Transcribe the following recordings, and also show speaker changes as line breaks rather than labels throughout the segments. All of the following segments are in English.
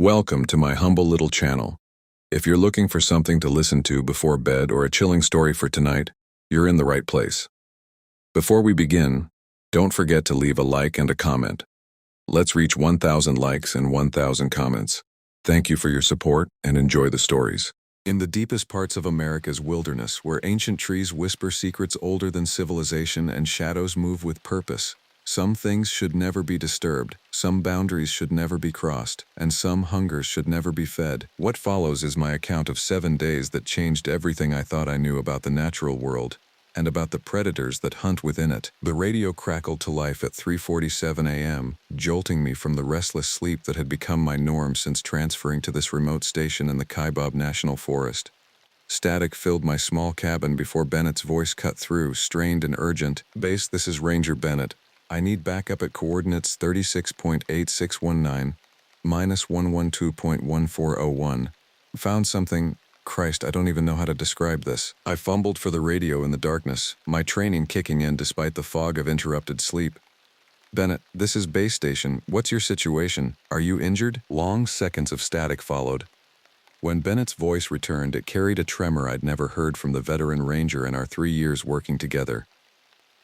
Welcome to my humble little channel. If you're looking for something to listen to before bed or a chilling story for tonight, you're in the right place. Before we begin, don't forget to leave a like and a comment. Let's reach 1,000 likes and 1,000 comments. Thank you for your support and enjoy the stories. In the deepest parts of America's wilderness, where ancient trees whisper secrets older than civilization and shadows move with purpose, some things should never be disturbed, some boundaries should never be crossed, and some hungers should never be fed. What follows is my account of 7 days that changed everything I thought I knew about the natural world and about the predators that hunt within it. The radio crackled to life at 3:47 a.m., jolting me from the restless sleep that had become my norm since transferring to this remote station in the Kaibab National Forest. Static filled my small cabin before Bennett's voice cut through, strained and urgent. "Base, this is Ranger Bennett. I need backup at coordinates 36.8619, minus 112.1401. Found something. Christ, I don't even know how to describe this." I fumbled for the radio in the darkness, my training kicking in despite the fog of interrupted sleep. "Bennett, this is base station. What's your situation? Are you injured?" Long seconds of static followed. When Bennett's voice returned, it carried a tremor I'd never heard from the veteran ranger in our 3 years working together.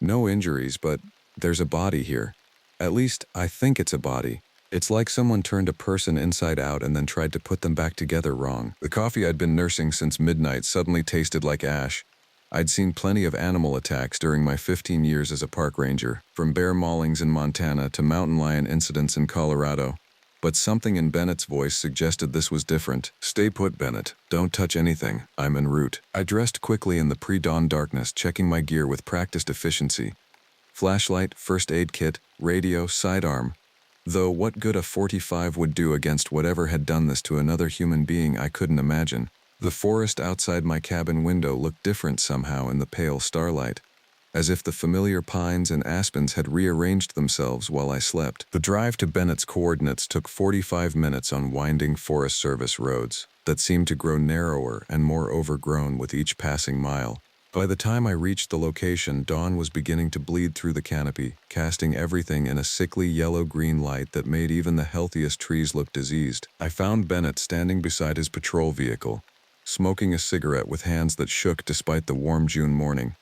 "No injuries, but there's a body here. At least, I think it's a body. It's like someone turned a person inside out and then tried to put them back together wrong." The coffee I'd been nursing since midnight suddenly tasted like ash. I'd seen plenty of animal attacks during my 15 years as a park ranger, from bear maulings in Montana to mountain lion incidents in Colorado. But something in Bennett's voice suggested this was different. "Stay put, Bennett. Don't touch anything. I'm en route." I dressed quickly in the pre-dawn darkness, checking my gear with practiced efficiency. Flashlight, first aid kit, radio, sidearm. Though what good a .45 would do against whatever had done this to another human being, I couldn't imagine. The forest outside my cabin window looked different somehow in the pale starlight, as if the familiar pines and aspens had rearranged themselves while I slept. The drive to Bennett's coordinates took 45 minutes on winding Forest Service roads that seemed to grow narrower and more overgrown with each passing mile. By the time I reached the location, dawn was beginning to bleed through the canopy, casting everything in a sickly yellow-green light that made even the healthiest trees look diseased. I found Bennett standing beside his patrol vehicle, smoking a cigarette with hands that shook despite the warm June morning.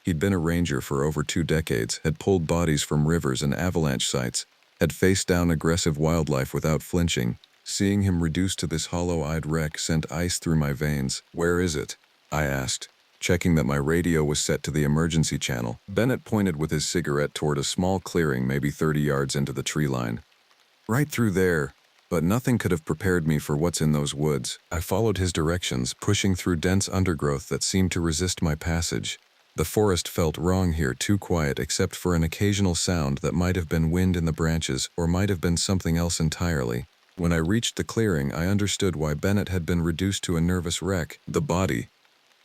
He'd been a ranger for over 2 decades, had pulled bodies from rivers and avalanche sites, had faced down aggressive wildlife without flinching. Seeing him reduced to this hollow-eyed wreck sent ice through my veins. "Where is it?" I asked, checking that my radio was set to the emergency channel. Bennett pointed with his cigarette toward a small clearing maybe 30 yards into the tree line. "Right through there." But nothing could have prepared me for what's in those woods. I followed his directions, pushing through dense undergrowth that seemed to resist my passage. The forest felt wrong here, too quiet except for an occasional sound that might have been wind in the branches or might have been something else entirely. When I reached the clearing, I understood why Bennett had been reduced to a nervous wreck. The body,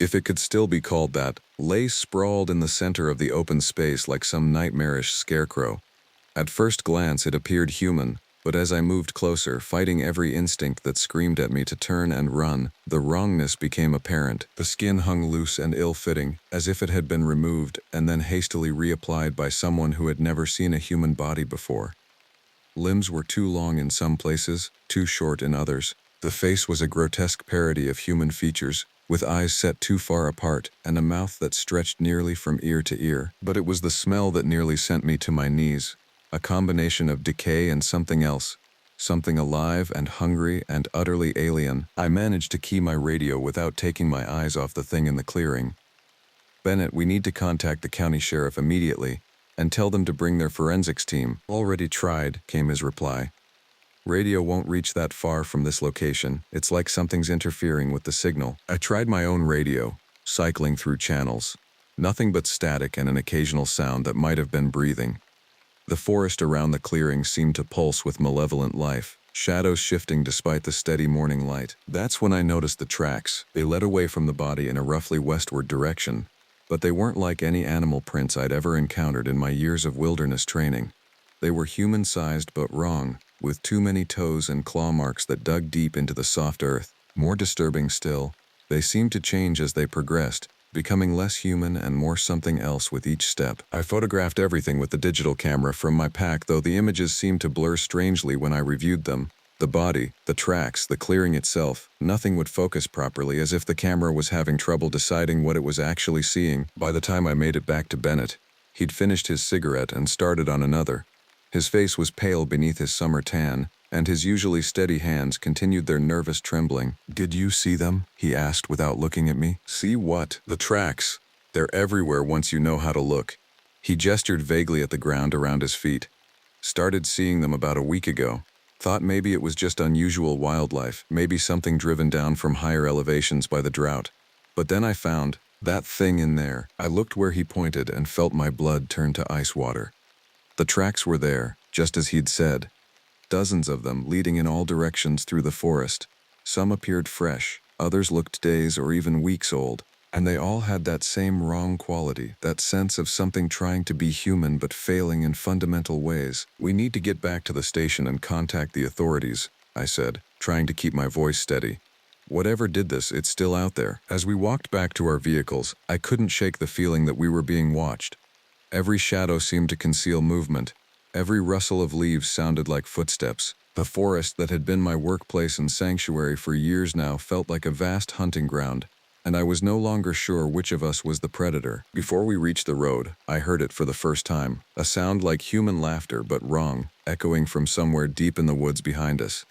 if it could still be called that, lay sprawled in the center of the open space like some nightmarish scarecrow. At first glance it appeared human, but as I moved closer, fighting every instinct that screamed at me to turn and run, the wrongness became apparent. The skin hung loose and ill-fitting, as if it had been removed and then hastily reapplied by someone who had never seen a human body before. Limbs were too long in some places, too short in others. The face was a grotesque parody of human features, with eyes set too far apart and a mouth that stretched nearly from ear to ear. But it was the smell that nearly sent me to my knees, a combination of decay and something else, something alive and hungry and utterly alien. I managed to key my radio without taking my eyes off the thing in the clearing. "Bennett, we need to contact the county sheriff immediately and tell them to bring their forensics team." "Already tried," came his reply. "Radio won't reach that far from this location. It's like something's interfering with the signal." I tried my own radio, cycling through channels. Nothing but static and an occasional sound that might have been breathing. The forest around the clearing seemed to pulse with malevolent life, shadows shifting despite the steady morning light. That's when I noticed the tracks. They led away from the body in a roughly westward direction, but they weren't like any animal prints I'd ever encountered in my years of wilderness training. They were human-sized but wrong, with too many toes and claw marks that dug deep into the soft earth. More disturbing still, they seemed to change as they progressed, becoming less human and more something else with each step. I photographed everything with the digital camera from my pack, though the images seemed to blur strangely when I reviewed them. The body, the tracks, the clearing itself, nothing would focus properly, as if the camera was having trouble deciding what it was actually seeing. By the time I made it back to Bennett, he'd finished his cigarette and started on another. His face was pale beneath his summer tan, and his usually steady hands continued their nervous trembling. "Did you see them?" he asked without looking at me. "See what?" "The tracks. They're everywhere once you know how to look." He gestured vaguely at the ground around his feet. "Started seeing them about a week ago. Thought maybe it was just unusual wildlife, maybe something driven down from higher elevations by the drought. But then I found that thing in there." I looked where he pointed and felt my blood turn to ice water. The tracks were there, just as he'd said. Dozens of them, leading in all directions through the forest. Some appeared fresh, others looked days or even weeks old. And they all had that same wrong quality, that sense of something trying to be human but failing in fundamental ways. "We need to get back to the station and contact the authorities," I said, trying to keep my voice steady. "Whatever did this, it's still out there." As we walked back to our vehicles, I couldn't shake the feeling that we were being watched. Every shadow seemed to conceal movement. Every rustle of leaves sounded like footsteps. The forest that had been my workplace and sanctuary for years now felt like a vast hunting ground, and I was no longer sure which of us was the predator. Before we reached the road, I heard it for the first time, a sound like human laughter but wrong, echoing from somewhere deep in the woods behind us.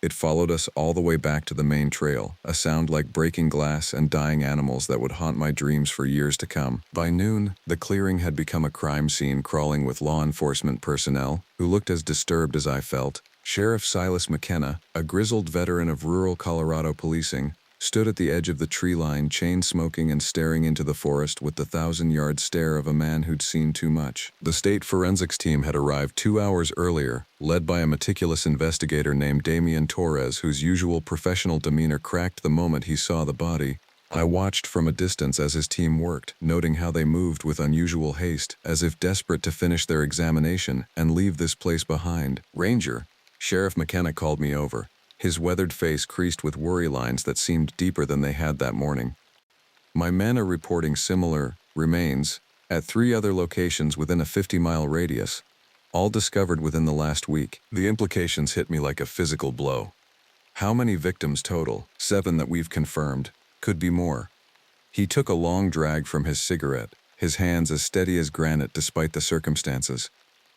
It followed us all the way back to the main trail, a sound like breaking glass and dying animals that would haunt my dreams for years to come. By noon, the clearing had become a crime scene crawling with law enforcement personnel, who looked as disturbed as I felt. Sheriff Silas McKenna, a grizzled veteran of rural Colorado policing, stood at the edge of the tree line, chain-smoking and staring into the forest with the 1,000-yard stare of a man who'd seen too much. The state forensics team had arrived 2 hours earlier, led by a meticulous investigator named Damian Torres, whose usual professional demeanor cracked the moment he saw the body. I watched from a distance as his team worked, noting how they moved with unusual haste, as if desperate to finish their examination and leave this place behind. "Ranger," Sheriff McKenna called me over, his weathered face creased with worry lines that seemed deeper than they had that morning. "My men are reporting similar remains at 3 other locations within a 50-mile radius, all discovered within the last week." The implications hit me like a physical blow. "How many victims total?" "7 that we've confirmed. Could be more." He took a long drag from his cigarette, his hands as steady as granite despite the circumstances.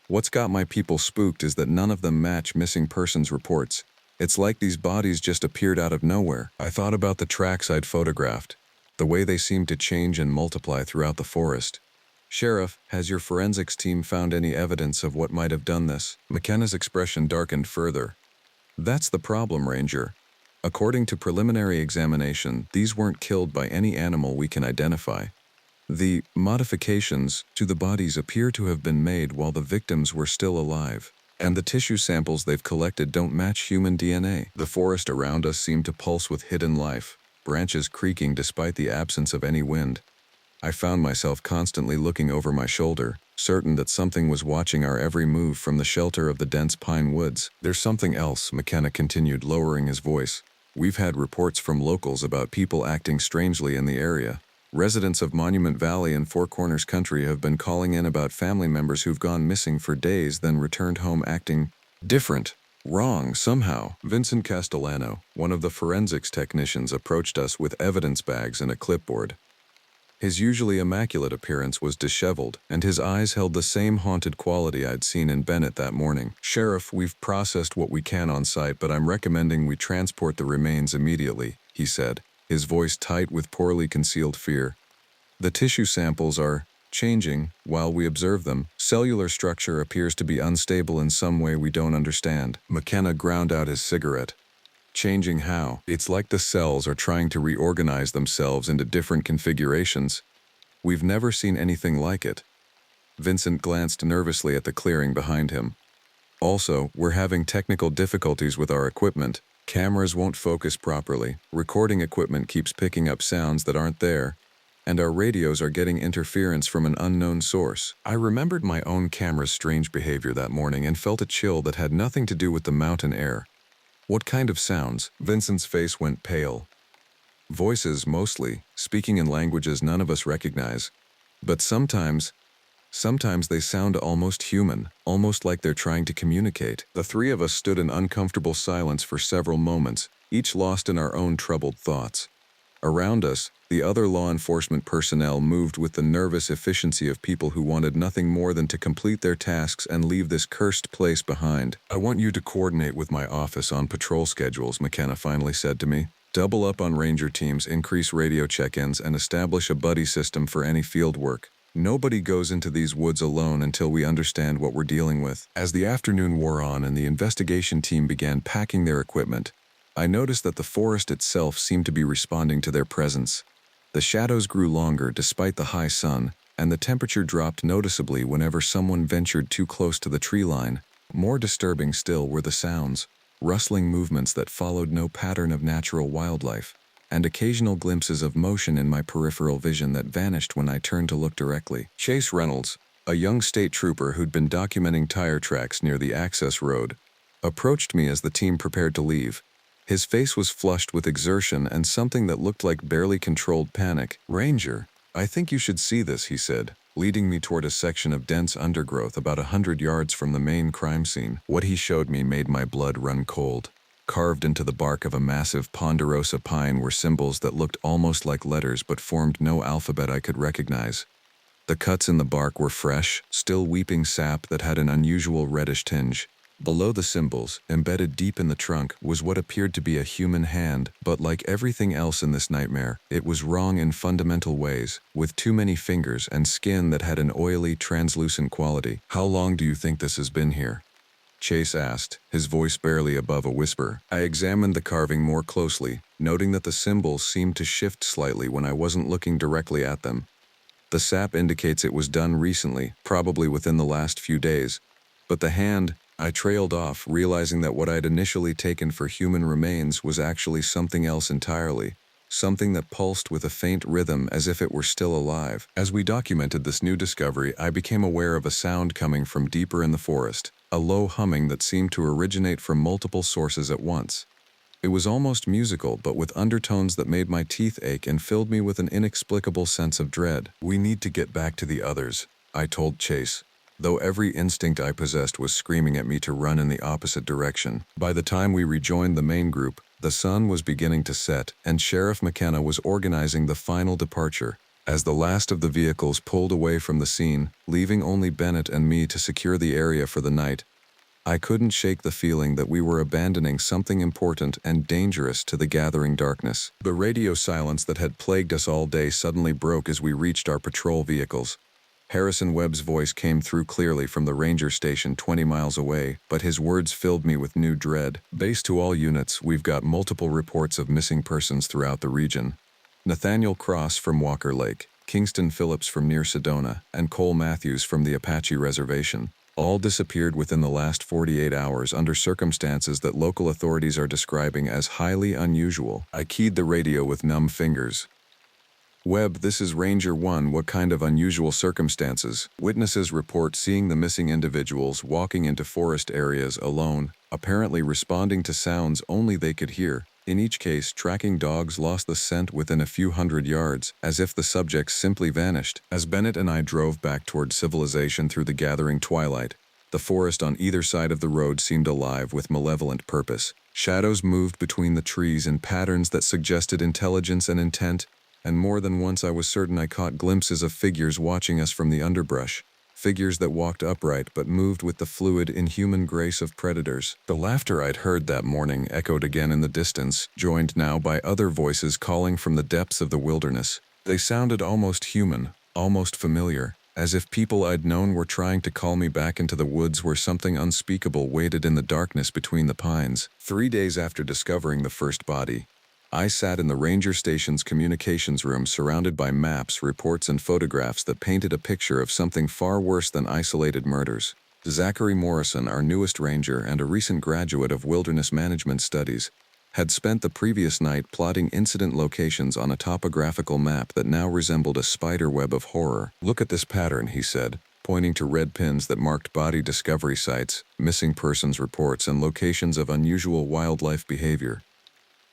"What's got my people spooked is that none of them match missing persons reports. It's like these bodies just appeared out of nowhere." I thought about the tracks I'd photographed, the way they seemed to change and multiply throughout the forest. "Sheriff, has your forensics team found any evidence of what might have done this?" McKenna's expression darkened further. "That's the problem, Ranger. According to preliminary examination, these weren't killed by any animal we can identify. The modifications to the bodies appear to have been made while the victims were still alive. And the tissue samples they've collected don't match human DNA. The forest around us seemed to pulse with hidden life, branches creaking despite the absence of any wind. I found myself constantly looking over my shoulder, certain that something was watching our every move from the shelter of the dense pine woods. "There's something else," McKenna continued, lowering his voice. "We've had reports from locals about people acting strangely in the area. Residents of Monument Valley and Four Corners Country have been calling in about family members who've gone missing for days, then returned home acting different, wrong, somehow." Vincent Castellano, one of the forensics technicians, approached us with evidence bags and a clipboard. His usually immaculate appearance was disheveled, and his eyes held the same haunted quality I'd seen in Bennett that morning. "Sheriff, we've processed what we can on site, but I'm recommending we transport the remains immediately," he said, his voice tight with poorly concealed fear. "The tissue samples are changing while we observe them. Cellular structure appears to be unstable in some way we don't understand." McKenna ground out his cigarette. "Changing how?" "It's like the cells are trying to reorganize themselves into different configurations. We've never seen anything like it." Vincent glanced nervously at the clearing behind him. "Also, we're having technical difficulties with our equipment. Cameras won't focus properly, recording equipment keeps picking up sounds that aren't there, and our radios are getting interference from an unknown source." I remembered my own camera's strange behavior that morning and felt a chill that had nothing to do with the mountain air. "What kind of sounds?" Vincent's face went pale. "Voices, mostly, speaking in languages none of us recognize. But sometimes Sometimes they sound almost human, almost like they're trying to communicate. The three of us stood in uncomfortable silence for several moments, each lost in our own troubled thoughts. Around us, the other law enforcement personnel moved with the nervous efficiency of people who wanted nothing more than to complete their tasks and leave this cursed place behind. "I want you to coordinate with my office on patrol schedules," McKenna finally said to me. "Double up on ranger teams, increase radio check-ins, and establish a buddy system for any field work. Nobody goes into these woods alone until we understand what we're dealing with." As the afternoon wore on and the investigation team began packing their equipment, I noticed that the forest itself seemed to be responding to their presence. The shadows grew longer despite the high sun, and the temperature dropped noticeably whenever someone ventured too close to the tree line. More disturbing still were the sounds, rustling movements that followed no pattern of natural wildlife, and occasional glimpses of motion in my peripheral vision that vanished when I turned to look directly. Chase Reynolds, a young state trooper who'd been documenting tire tracks near the access road, approached me as the team prepared to leave. His face was flushed with exertion and something that looked like barely controlled panic. "Ranger, I think you should see this," he said, leading me toward a section of dense undergrowth about 100 yards from the main crime scene. What he showed me made my blood run cold. Carved into the bark of a massive ponderosa pine were symbols that looked almost like letters but formed no alphabet I could recognize. The cuts in the bark were fresh, still weeping sap that had an unusual reddish tinge. Below the symbols, embedded deep in the trunk, was what appeared to be a human hand, but like everything else in this nightmare, it was wrong in fundamental ways, with too many fingers and skin that had an oily, translucent quality. "How long do you think this has been here?" Chase asked, his voice barely above a whisper. I examined the carving more closely, noting that the symbols seemed to shift slightly when I wasn't looking directly at them. The sap indicates it was done recently, probably within the last few days. But the hand, I trailed off, realizing that what I'd initially taken for human remains was actually something else entirely. Something that pulsed with a faint rhythm as if it were still alive. As we documented this new discovery, I became aware of a sound coming from deeper in the forest, a low humming that seemed to originate from multiple sources at once. It was almost musical, but with undertones that made my teeth ache and filled me with an inexplicable sense of dread. "We need to get back to the others," I told Chase, though every instinct I possessed was screaming at me to run in the opposite direction. By the time we rejoined the main group, the sun was beginning to set, and Sheriff McKenna was organizing the final departure. As the last of the vehicles pulled away from the scene, leaving only Bennett and me to secure the area for the night, I couldn't shake the feeling that we were abandoning something important and dangerous to the gathering darkness. The radio silence that had plagued us all day suddenly broke as we reached our patrol vehicles. Harrison Webb's voice came through clearly from the ranger station 20 miles away, but his words filled me with new dread. "Base to all units, we've got multiple reports of missing persons throughout the region. Nathaniel Cross from Walker Lake, Kingston Phillips from near Sedona, and Cole Matthews from the Apache Reservation all disappeared within the last 48 hours under circumstances that local authorities are describing as highly unusual." I keyed the radio with numb fingers. "Webb, this is Ranger 1. What kind of unusual circumstances?" Witnesses report seeing the missing individuals walking into forest areas alone, apparently responding to sounds only they could hear. In each case, tracking dogs lost the scent within a few hundred yards, as if the subjects simply vanished. As Bennett and I drove back toward civilization through the gathering twilight, the forest on either side of the road seemed alive with malevolent purpose. Shadows moved between the trees in patterns that suggested intelligence and intent, and more than once I was certain I caught glimpses of figures watching us from the underbrush. Figures that walked upright but moved with the fluid, inhuman grace of predators. The laughter I'd heard that morning echoed again in the distance, joined now by other voices calling from the depths of the wilderness. They sounded almost human, almost familiar, as if people I'd known were trying to call me back into the woods where something unspeakable waited in the darkness between the pines. 3 days after discovering the first body, I sat in the ranger station's communications room surrounded by maps, reports, and photographs that painted a picture of something far worse than isolated murders. Zachary Morrison, our newest ranger and a recent graduate of wilderness management studies, had spent the previous night plotting incident locations on a topographical map that now resembled a spider web of horror. "Look at this pattern," he said, pointing to red pins that marked body discovery sites, missing persons reports, and locations of unusual wildlife behavior.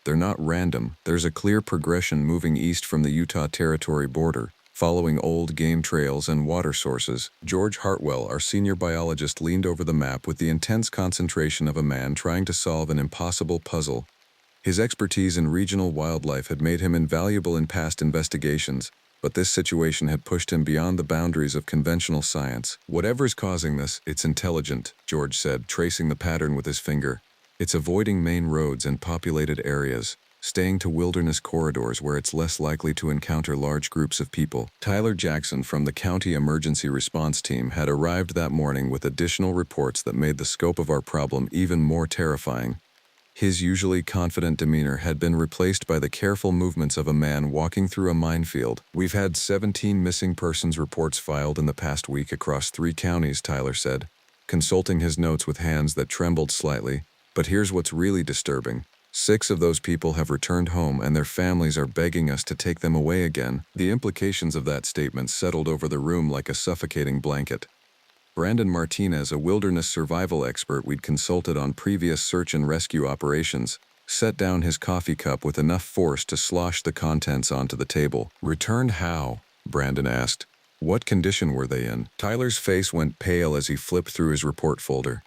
"They're not random. There's a clear progression moving east from the Utah Territory border, Following old game trails and water sources, George Hartwell, our senior biologist, leaned over the map with the intense concentration of a man trying to solve an impossible puzzle. His expertise in regional wildlife had made him invaluable in past investigations, but this situation had pushed him beyond the boundaries of conventional science. "Whatever's causing this, it's intelligent," George said, tracing the pattern with his finger. "It's avoiding main roads and populated areas, staying to wilderness corridors where it's less likely to encounter large groups of people." Tyler Jackson from the County Emergency Response Team had arrived that morning with additional reports that made the scope of our problem even more terrifying. His usually confident demeanor had been replaced by the careful movements of a man walking through a minefield. "We've had 17 missing persons reports filed in the past week across 3 counties, Tyler said, consulting his notes with hands that trembled slightly. "But here's what's really disturbing. 6 of those people have returned home and their families are begging us to take them away again." The implications of that statement settled over the room like a suffocating blanket. Brandon Martinez, a wilderness survival expert we'd consulted on previous search and rescue operations, set down his coffee cup with enough force to slosh the contents onto the table. "Returned how?" Brandon asked. "What condition were they in?" Tyler's face went pale as he flipped through his report folder.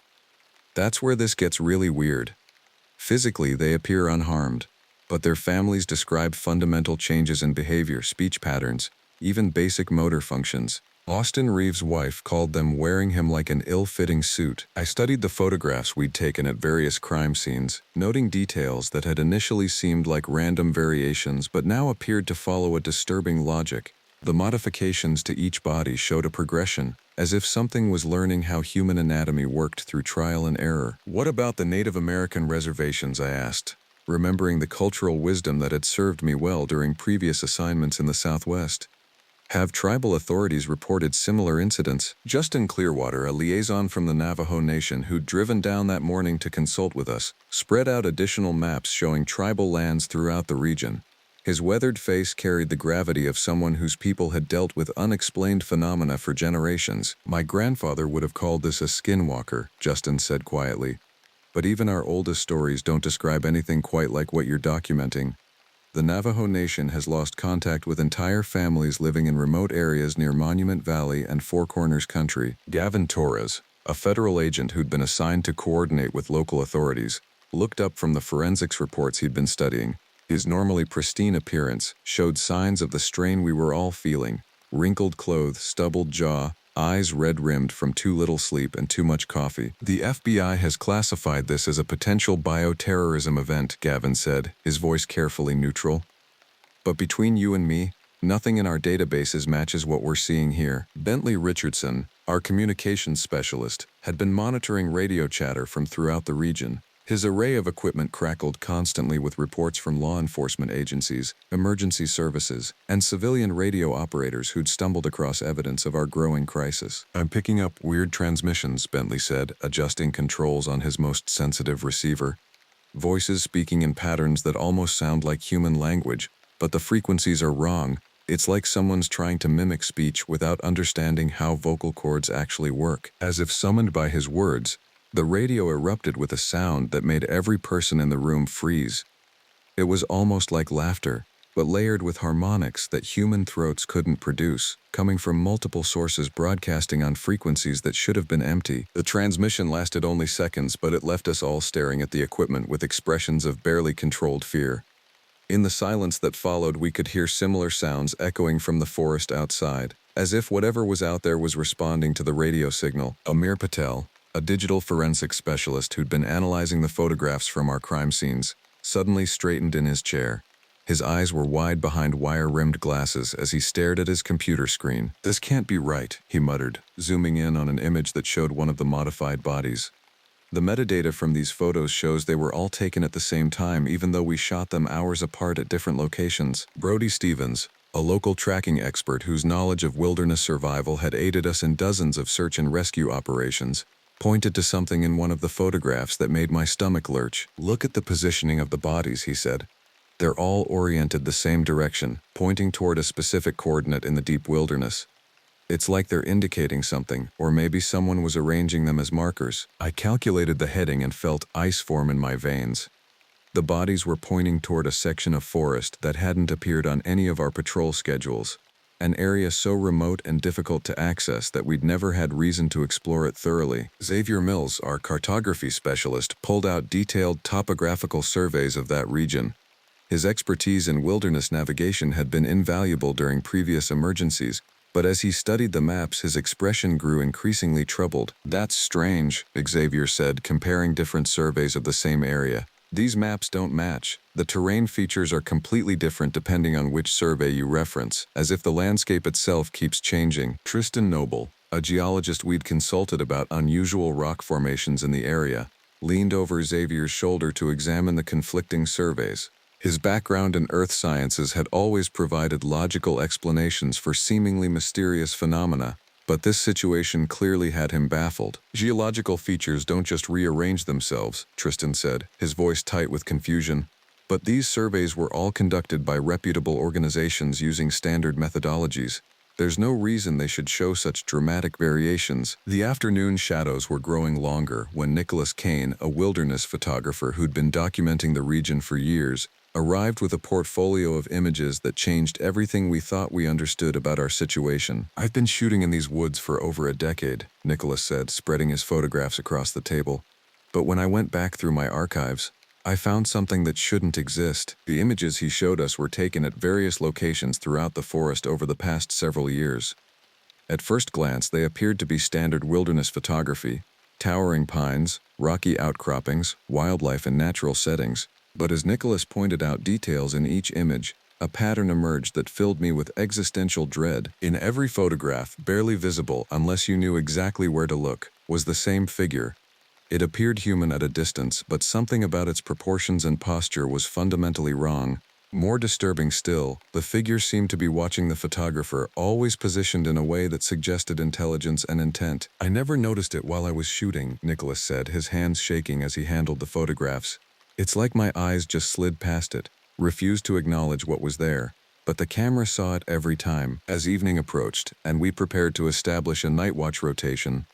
"That's where this gets really weird. Physically, they appear unharmed, but their families describe fundamental changes in behavior, speech patterns, even basic motor functions. Austin Reeves' wife called them wearing him like an ill-fitting suit." I studied the photographs we'd taken at various crime scenes, noting details that had initially seemed like random variations but now appeared to follow a disturbing logic. The modifications to each body showed a progression, as if something was learning how human anatomy worked through trial and error. "What about the Native American reservations?" I asked, remembering the cultural wisdom that had served me well during previous assignments in the Southwest. "Have tribal authorities reported similar incidents?" Justin Clearwater, a liaison from the Navajo Nation who'd driven down that morning to consult with us, spread out additional maps showing tribal lands throughout the region. His weathered face carried the gravity of someone whose people had dealt with unexplained phenomena for generations. "My grandfather would have called this a skinwalker," Justin said quietly. "But even our oldest stories don't describe anything quite like what you're documenting. The Navajo Nation has lost contact with entire families living in remote areas near Monument Valley and Four Corners Country." Gavin Torres, a federal agent who'd been assigned to coordinate with local authorities, looked up from the forensics reports he'd been studying. His normally pristine appearance showed signs of the strain we were all feeling: wrinkled clothes, stubbled jaw, eyes red-rimmed from too little sleep and too much coffee. "The FBI has classified this as a potential bioterrorism event," Gavin said, his voice carefully neutral. "But between you and me, nothing in our databases matches what we're seeing here." Bentley Richardson, our communications specialist, had been monitoring radio chatter from throughout the region. His array of equipment crackled constantly with reports from law enforcement agencies, emergency services, and civilian radio operators who'd stumbled across evidence of our growing crisis. "I'm picking up weird transmissions," Bentley said, adjusting controls on his most sensitive receiver. "Voices speaking in patterns that almost sound like human language, but the frequencies are wrong. It's like someone's trying to mimic speech without understanding how vocal cords actually work." As if summoned by his words, the radio erupted with a sound that made every person in the room freeze. It was almost like laughter, but layered with harmonics that human throats couldn't produce, coming from multiple sources broadcasting on frequencies that should have been empty. The transmission lasted only seconds, but it left us all staring at the equipment with expressions of barely controlled fear. In the silence that followed, we could hear similar sounds echoing from the forest outside, as if whatever was out there was responding to the radio signal. Amir Patel, a digital forensics specialist who'd been analyzing the photographs from our crime scenes, suddenly straightened in his chair. His eyes were wide behind wire-rimmed glasses as he stared at his computer screen. "This can't be right," he muttered, zooming in on an image that showed one of the modified bodies. "The metadata from these photos shows they were all taken at the same time, even though we shot them hours apart at different locations." Brody Stevens, a local tracking expert whose knowledge of wilderness survival had aided us in dozens of search and rescue operations, pointed to something in one of the photographs that made my stomach lurch. "Look at the positioning of the bodies," he said. "They're all oriented the same direction, pointing toward a specific coordinate in the deep wilderness. It's like they're indicating something, or maybe someone was arranging them as markers." I calculated the heading and felt ice form in my veins. The bodies were pointing toward a section of forest that hadn't appeared on any of our patrol schedules. an area so remote and difficult to access that we'd never had reason to explore it thoroughly. Xavier Mills, our cartography specialist, pulled out detailed topographical surveys of that region. His expertise in wilderness navigation had been invaluable during previous emergencies, but as he studied the maps, his expression grew increasingly troubled. "That's strange," Xavier said, comparing different surveys of the same area. "These maps don't match. The terrain features are completely different depending on which survey you reference, as if the landscape itself keeps changing." Tristan Noble, a geologist we'd consulted about unusual rock formations in the area, leaned over Xavier's shoulder to examine the conflicting surveys. His background in earth sciences had always provided logical explanations for seemingly mysterious phenomena, but this situation clearly had him baffled. "Geological features don't just rearrange themselves," Tristan said, his voice tight with confusion. "But these surveys were all conducted by reputable organizations using standard methodologies. There's no reason they should show such dramatic variations." The afternoon shadows were growing longer when Nicholas Kane, a wilderness photographer who'd been documenting the region for years, arrived with a portfolio of images that changed everything we thought we understood about our situation. "I've been shooting in these woods for over a decade," Nicholas said, spreading his photographs across the table. "But when I went back through my archives, I found something that shouldn't exist." The images he showed us were taken at various locations throughout the forest over the past several years. At first glance, they appeared to be standard wilderness photography: towering pines, rocky outcroppings, wildlife in natural settings. But as Nicholas pointed out details in each image, a pattern emerged that filled me with existential dread. In every photograph, barely visible unless you knew exactly where to look, was the same figure. It appeared human at a distance, but something about its proportions and posture was fundamentally wrong. More disturbing still, the figure seemed to be watching the photographer, always positioned in a way that suggested intelligence and intent. "I never noticed it while I was shooting," Nicholas said, his hands shaking as he handled the photographs. "It's like my eyes just slid past it, refused to acknowledge what was there. But the camera saw it every time." As evening approached, and we prepared to establish a night watch rotation,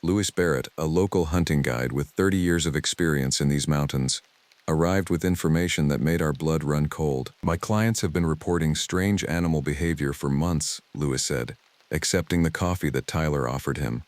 Louis Barrett, a local hunting guide with 30 years of experience in these mountains, arrived with information that made our blood run cold. "My clients have been reporting strange animal behavior for months," Louis said, accepting the coffee that Tyler offered him.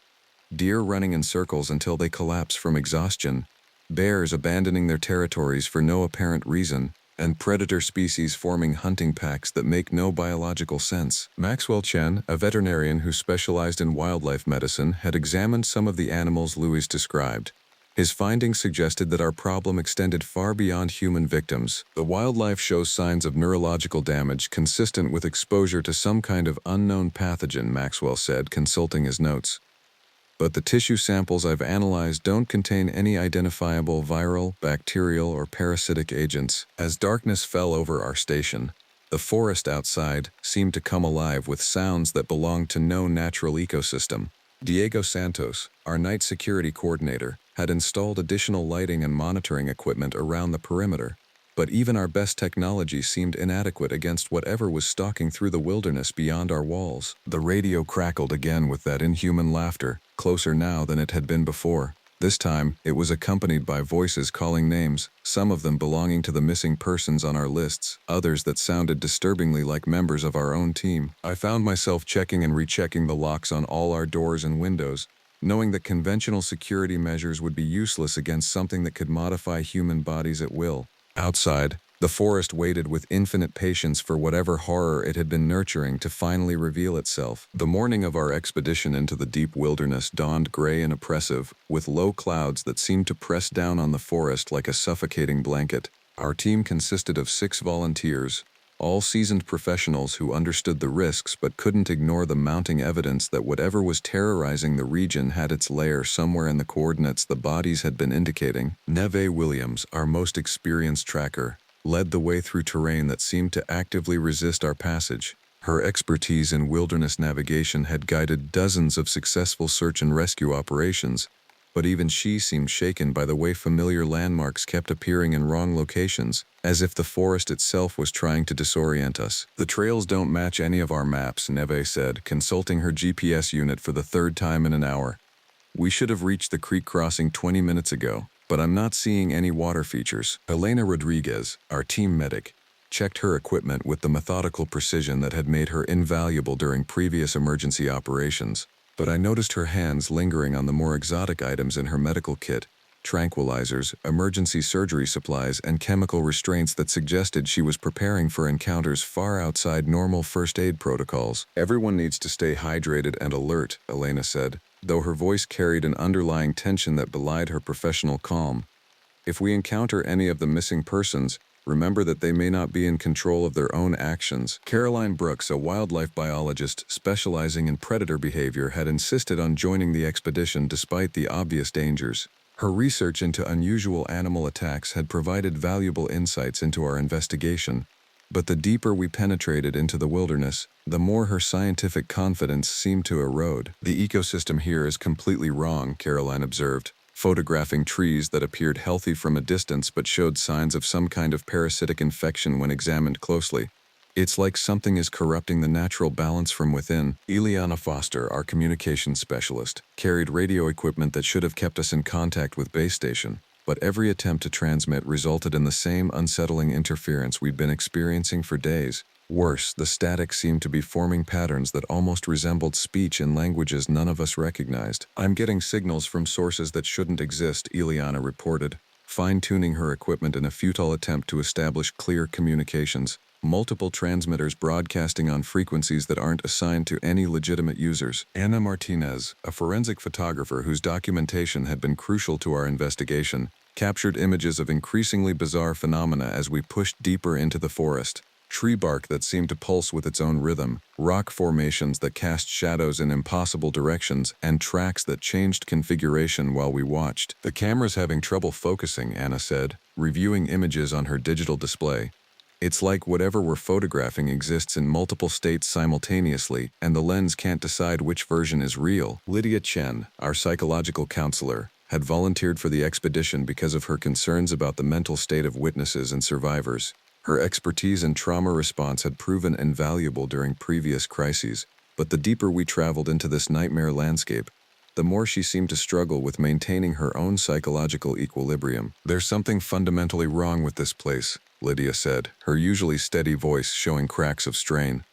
"Deer running in circles until they collapse from exhaustion, bears abandoning their territories for no apparent reason, and predator species forming hunting packs that make no biological sense." Maxwell Chen, a veterinarian who specialized in wildlife medicine, had examined some of the animals Louis described. His findings suggested that our problem extended far beyond human victims. "The wildlife shows signs of neurological damage consistent with exposure to some kind of unknown pathogen," Maxwell said, consulting his notes. "But the tissue samples I've analyzed don't contain any identifiable viral, bacterial, or parasitic agents." As darkness fell over our station, the forest outside seemed to come alive with sounds that belonged to no natural ecosystem. Diego Santos, our night security coordinator, had installed additional lighting and monitoring equipment around the perimeter. But even our best technology seemed inadequate against whatever was stalking through the wilderness beyond our walls. The radio crackled again with that inhuman laughter, closer now than it had been before. This time, it was accompanied by voices calling names, some of them belonging to the missing persons on our lists, others that sounded disturbingly like members of our own team. I found myself checking and rechecking the locks on all our doors and windows, knowing that conventional security measures would be useless against something that could modify human bodies at will. Outside, the forest waited with infinite patience for whatever horror it had been nurturing to finally reveal itself. The morning of our expedition into the deep wilderness dawned gray and oppressive, with low clouds that seemed to press down on the forest like a suffocating blanket. Our team consisted of 6 volunteers, all seasoned professionals who understood the risks but couldn't ignore the mounting evidence that whatever was terrorizing the region had its lair somewhere in the coordinates the bodies had been indicating. Neve Williams, our most experienced tracker, led the way through terrain that seemed to actively resist our passage. Her expertise in wilderness navigation had guided dozens of successful search and rescue operations, but even she seemed shaken by the way familiar landmarks kept appearing in wrong locations, as if the forest itself was trying to disorient us. "The trails don't match any of our maps," Neve said, consulting her GPS unit for the 3rd time in an hour. "We should have reached the creek crossing 20 minutes ago, but I'm not seeing any water features." Elena Rodriguez, our team medic, checked her equipment with the methodical precision that had made her invaluable during previous emergency operations. But I noticed her hands lingering on the more exotic items in her medical kit, tranquilizers, emergency surgery supplies, and chemical restraints that suggested she was preparing for encounters far outside normal first aid protocols. Everyone needs to stay hydrated and alert, Elena said, though her voice carried an underlying tension that belied her professional calm. If we encounter any of the missing persons, remember that they may not be in control of their own actions. Caroline Brooks, a wildlife biologist specializing in predator behavior, had insisted on joining the expedition despite the obvious dangers. Her research into unusual animal attacks had provided valuable insights into our investigation, but the deeper we penetrated into the wilderness, the more her scientific confidence seemed to erode. The ecosystem here is completely wrong, Caroline observed, photographing trees that appeared healthy from a distance but showed signs of some kind of parasitic infection when examined closely. It's like something is corrupting the natural balance from within. Ileana Foster, our communications specialist, carried radio equipment that should have kept us in contact with base station, but every attempt to transmit resulted in the same unsettling interference we'd been experiencing for days. Worse, the static seemed to be forming patterns that almost resembled speech in languages none of us recognized. I'm getting signals from sources that shouldn't exist, Ileana reported, fine-tuning her equipment in a futile attempt to establish clear communications. Multiple transmitters broadcasting on frequencies that aren't assigned to any legitimate users. Anna Martinez, a forensic photographer whose documentation had been crucial to our investigation, captured images of increasingly bizarre phenomena as we pushed deeper into the forest. Tree bark that seemed to pulse with its own rhythm, rock formations that cast shadows in impossible directions, and tracks that changed configuration while we watched. The camera's having trouble focusing, Anna said, reviewing images on her digital display. It's like whatever we're photographing exists in multiple states simultaneously, and the lens can't decide which version is real. Lydia Chen, our psychological counselor, had volunteered for the expedition because of her concerns about the mental state of witnesses and survivors. Her expertise in trauma response had proven invaluable during previous crises, but the deeper we traveled into this nightmare landscape, the more she seemed to struggle with maintaining her own psychological equilibrium. There's something fundamentally wrong with this place, Lydia said, her usually steady voice showing cracks of strain.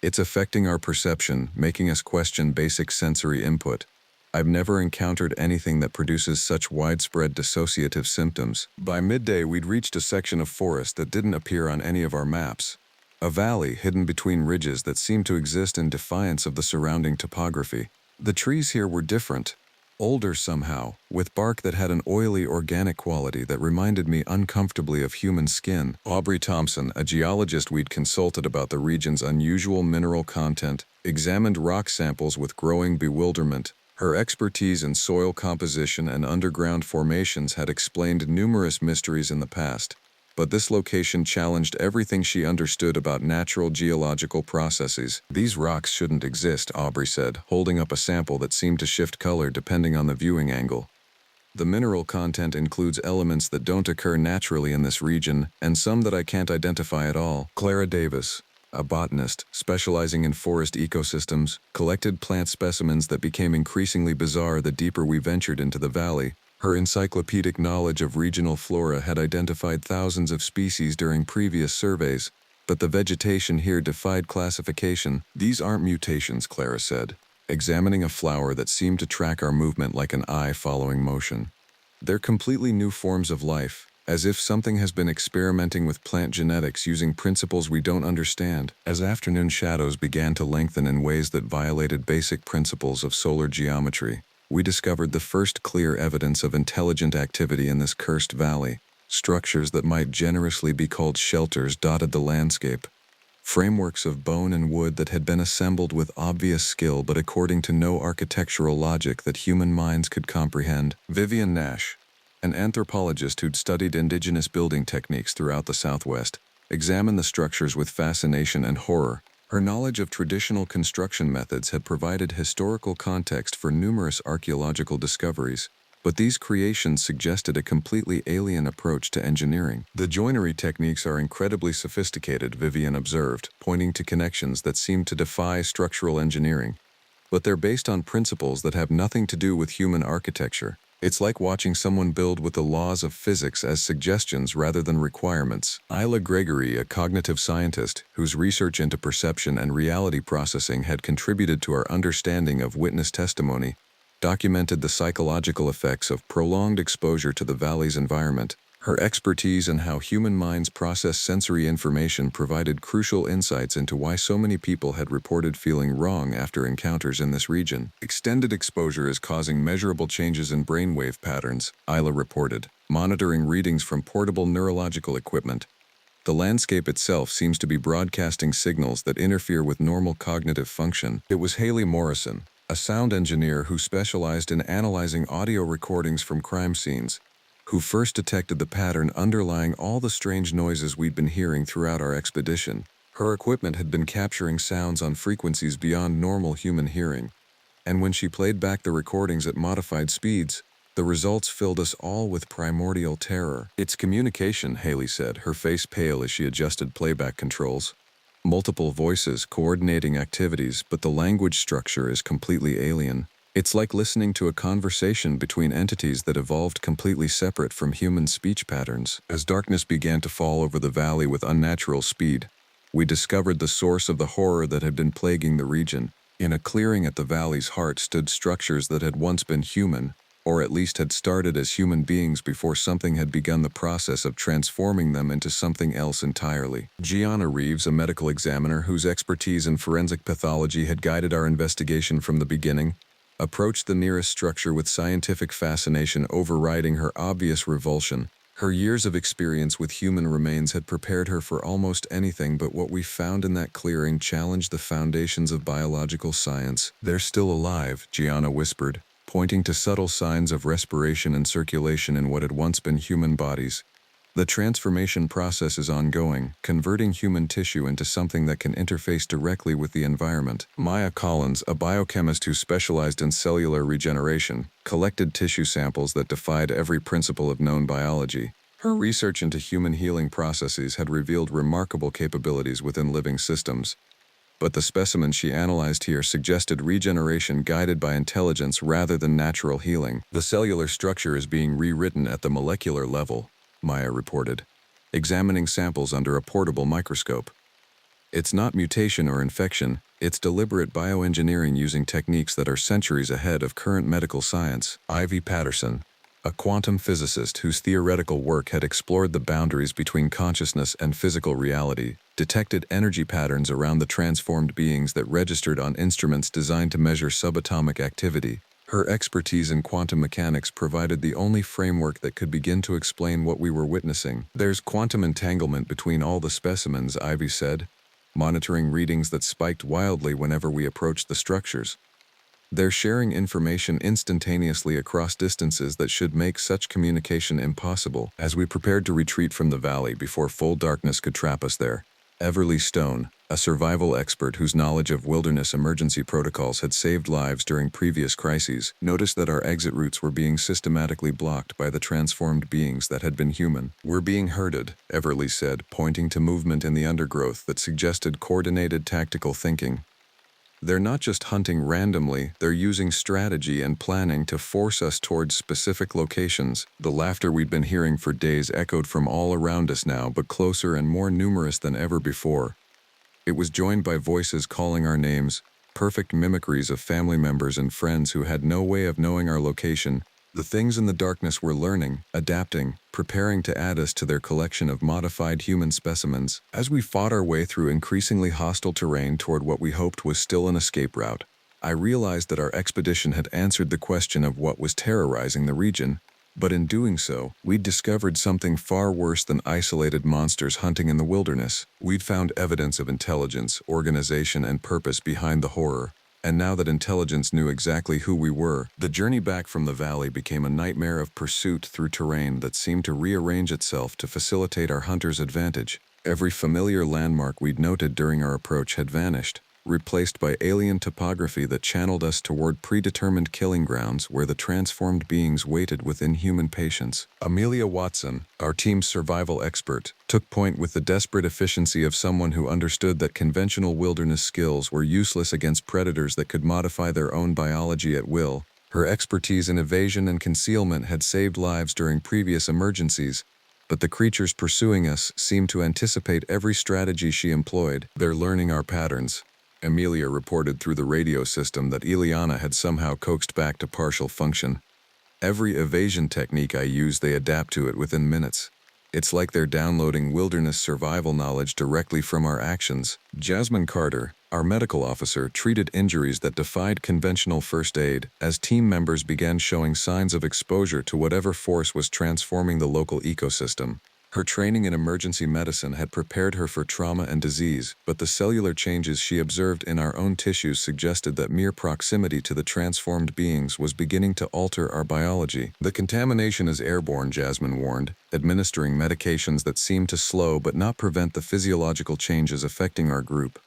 It's affecting our perception, making us question basic sensory input. I've never encountered anything that produces such widespread dissociative symptoms. By midday, we'd reached a section of forest that didn't appear on any of our maps. A valley hidden between ridges that seemed to exist in defiance of the surrounding topography. The trees here were different, older somehow, with bark that had an oily organic quality that reminded me uncomfortably of human skin. Aubrey Thompson, a geologist we'd consulted about the region's unusual mineral content, examined rock samples with growing bewilderment. Her expertise in soil composition and underground formations had explained numerous mysteries in the past, but this location challenged everything she understood about natural geological processes. These rocks shouldn't exist, Aubrey said, holding up a sample that seemed to shift color depending on the viewing angle. The mineral content includes elements that don't occur naturally in this region, and some that I can't identify at all. Clara Davis, a botanist specializing in forest ecosystems, collected plant specimens that became increasingly bizarre the deeper we ventured into the valley. Her encyclopedic knowledge of regional flora had identified thousands of species during previous surveys, but the vegetation here defied classification. These aren't mutations, Clara said, examining a flower that seemed to track our movement like an eye following motion. They're completely new forms of life, as if something has been experimenting with plant genetics using principles we don't understand. As afternoon shadows began to lengthen in ways that violated basic principles of solar geometry, we discovered the first clear evidence of intelligent activity in this cursed valley. Structures that might generously be called shelters dotted the landscape. Frameworks of bone and wood that had been assembled with obvious skill but according to no architectural logic that human minds could comprehend. Vivian Nash, an anthropologist who'd studied indigenous building techniques throughout the Southwest, examined the structures with fascination and horror. Her knowledge of traditional construction methods had provided historical context for numerous archaeological discoveries, but these creations suggested a completely alien approach to engineering. The joinery techniques are incredibly sophisticated, Vivian observed, pointing to connections that seem to defy structural engineering. But they're based on principles that have nothing to do with human architecture. It's like watching someone build with the laws of physics as suggestions rather than requirements. Isla Gregory, a cognitive scientist whose research into perception and reality processing had contributed to our understanding of witness testimony, documented the psychological effects of prolonged exposure to the valley's environment. Her expertise in how human minds process sensory information provided crucial insights into why so many people had reported feeling wrong after encounters in this region. Extended exposure is causing measurable changes in brainwave patterns, Isla reported, monitoring readings from portable neurological equipment. The landscape itself seems to be broadcasting signals that interfere with normal cognitive function. It was Haley Morrison, a sound engineer who specialized in analyzing audio recordings from crime scenes, who first detected the pattern underlying all the strange noises we'd been hearing throughout our expedition. Her equipment had been capturing sounds on frequencies beyond normal human hearing, and when she played back the recordings at modified speeds, the results filled us all with primordial terror. "It's communication," Haley said, her face pale as she adjusted playback controls. "Multiple voices coordinating activities, but the language structure is completely alien. It's like listening to a conversation between entities that evolved completely separate from human speech patterns." As darkness began to fall over the valley with unnatural speed, we discovered the source of the horror that had been plaguing the region. In a clearing at the valley's heart stood structures that had once been human, or at least had started as human beings before something had begun the process of transforming them into something else entirely. Gianna Reeves, a medical examiner whose expertise in forensic pathology had guided our investigation from the beginning, approached the nearest structure with scientific fascination overriding her obvious revulsion. Her years of experience with human remains had prepared her for almost anything, but what we found in that clearing challenged the foundations of biological science. "They're still alive," Gianna whispered, pointing to subtle signs of respiration and circulation in what had once been human bodies. "The transformation process is ongoing, converting human tissue into something that can interface directly with the environment." Maya Collins, a biochemist who specialized in cellular regeneration, collected tissue samples that defied every principle of known biology. Her research into human healing processes had revealed remarkable capabilities within living systems, but the specimens she analyzed here suggested regeneration guided by intelligence rather than natural healing. "The cellular structure is being rewritten at the molecular level," Maya reported, examining samples under a portable microscope. "It's not mutation or infection, it's deliberate bioengineering using techniques that are centuries ahead of current medical science." Ivy Patterson, a quantum physicist whose theoretical work had explored the boundaries between consciousness and physical reality, detected energy patterns around the transformed beings that registered on instruments designed to measure subatomic activity. Her expertise in quantum mechanics provided the only framework that could begin to explain what we were witnessing. "There's quantum entanglement between all the specimens," Ivy said, monitoring readings that spiked wildly whenever we approached the structures. "They're sharing information instantaneously across distances that should make such communication impossible." As we prepared to retreat from the valley before full darkness could trap us there, Everly Stone, a survival expert whose knowledge of wilderness emergency protocols had saved lives during previous crises, noticed that our exit routes were being systematically blocked by the transformed beings that had been human. "We're being herded," Everly said, pointing to movement in the undergrowth that suggested coordinated tactical thinking. "They're not just hunting randomly, they're using strategy and planning to force us towards specific locations." The laughter we'd been hearing for days echoed from all around us now, but closer and more numerous than ever before. It was joined by voices calling our names, perfect mimicries of family members and friends who had no way of knowing our location. The things in the darkness were learning, adapting, preparing to add us to their collection of modified human specimens. As we fought our way through increasingly hostile terrain toward what we hoped was still an escape route, I realized that our expedition had answered the question of what was terrorizing the region, but in doing so, we'd discovered something far worse than isolated monsters hunting in the wilderness. We'd found evidence of intelligence, organization, and purpose behind the horror. And now that intelligence knew exactly who we were, the journey back from the valley became a nightmare of pursuit through terrain that seemed to rearrange itself to facilitate our hunter's advantage. Every familiar landmark we'd noted during our approach had vanished, replaced by alien topography that channeled us toward predetermined killing grounds where the transformed beings waited with inhuman patience. Amelia Watson, our team's survival expert, took point with the desperate efficiency of someone who understood that conventional wilderness skills were useless against predators that could modify their own biology at will. Her expertise in evasion and concealment had saved lives during previous emergencies, but the creatures pursuing us seemed to anticipate every strategy she employed. They're learning our patterns. Amelia reported through the radio system that Ileana had somehow coaxed back to partial function. Every evasion technique I use, they adapt to it within minutes. It's like they're downloading wilderness survival knowledge directly from our actions. Jasmine Carter, our medical officer, treated injuries that defied conventional first aid as team members began showing signs of exposure to whatever force was transforming the local ecosystem. Her training in emergency medicine had prepared her for trauma and disease, but the cellular changes she observed in our own tissues suggested that mere proximity to the transformed beings was beginning to alter our biology. The contamination is airborne, Jasmine warned, administering medications that seemed to slow but not prevent the physiological changes affecting our group.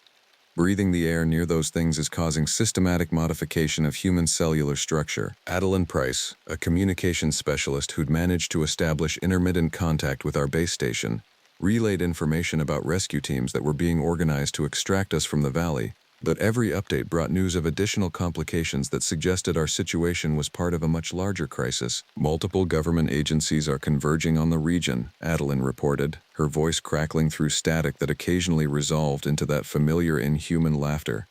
Breathing the air near those things is causing systematic modification of human cellular structure. Adeline Price, a communications specialist who'd managed to establish intermittent contact with our base station, relayed information about rescue teams that were being organized to extract us from the valley, but every update brought news of additional complications that suggested our situation was part of a much larger crisis. Multiple government agencies are converging on the region, Adeline reported, her voice crackling through static that occasionally resolved into that familiar inhuman laughter.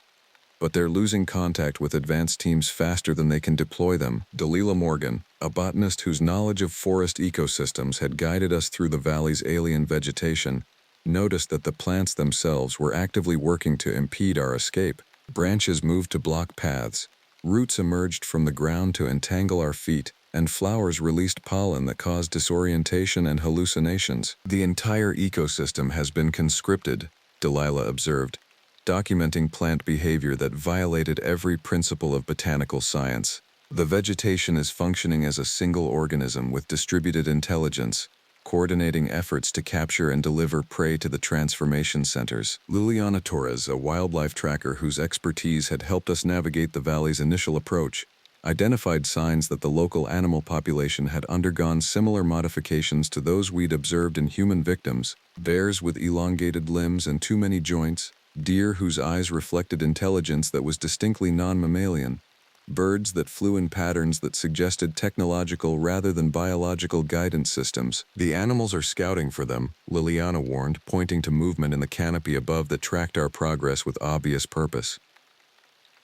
But they're losing contact with advanced teams faster than they can deploy them. Delilah Morgan, a botanist whose knowledge of forest ecosystems had guided us through the valley's alien vegetation, noticed that the plants themselves were actively working to impede our escape. Branches moved to block paths, roots emerged from the ground to entangle our feet, and flowers released pollen that caused disorientation and hallucinations. The entire ecosystem has been conscripted, Delilah observed, documenting plant behavior that violated every principle of botanical science. The vegetation is functioning as a single organism with distributed intelligence, coordinating efforts to capture and deliver prey to the transformation centers. Liliana Torres, a wildlife tracker whose expertise had helped us navigate the valley's initial approach, identified signs that the local animal population had undergone similar modifications to those we'd observed in human victims: bears with elongated limbs and too many joints, deer whose eyes reflected intelligence that was distinctly non-mammalian, birds that flew in patterns that suggested technological rather than biological guidance systems. The animals are scouting for them, Liliana warned, pointing to movement in the canopy above that tracked our progress with obvious purpose.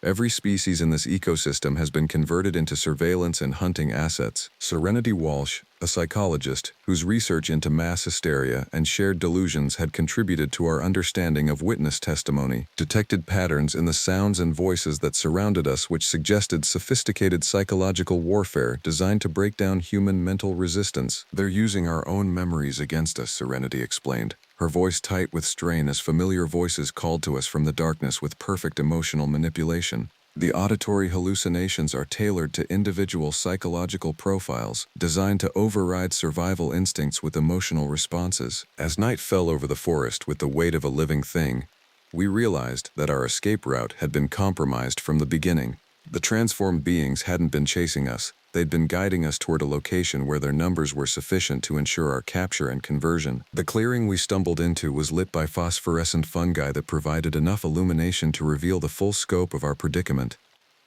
Every species in this ecosystem has been converted into surveillance and hunting assets. Serenity Walsh, a psychologist whose research into mass hysteria and shared delusions had contributed to our understanding of witness testimony, detected patterns in the sounds and voices that surrounded us which suggested sophisticated psychological warfare designed to break down human mental resistance. They're using our own memories against us, Serenity explained, her voice tight with strain as familiar voices called to us from the darkness with perfect emotional manipulation. The auditory hallucinations are tailored to individual psychological profiles, designed to override survival instincts with emotional responses. As night fell over the forest with the weight of a living thing, we realized that our escape route had been compromised from the beginning. The transformed beings hadn't been chasing us. They'd been guiding us toward a location where their numbers were sufficient to ensure our capture and conversion. The clearing we stumbled into was lit by phosphorescent fungi that provided enough illumination to reveal the full scope of our predicament.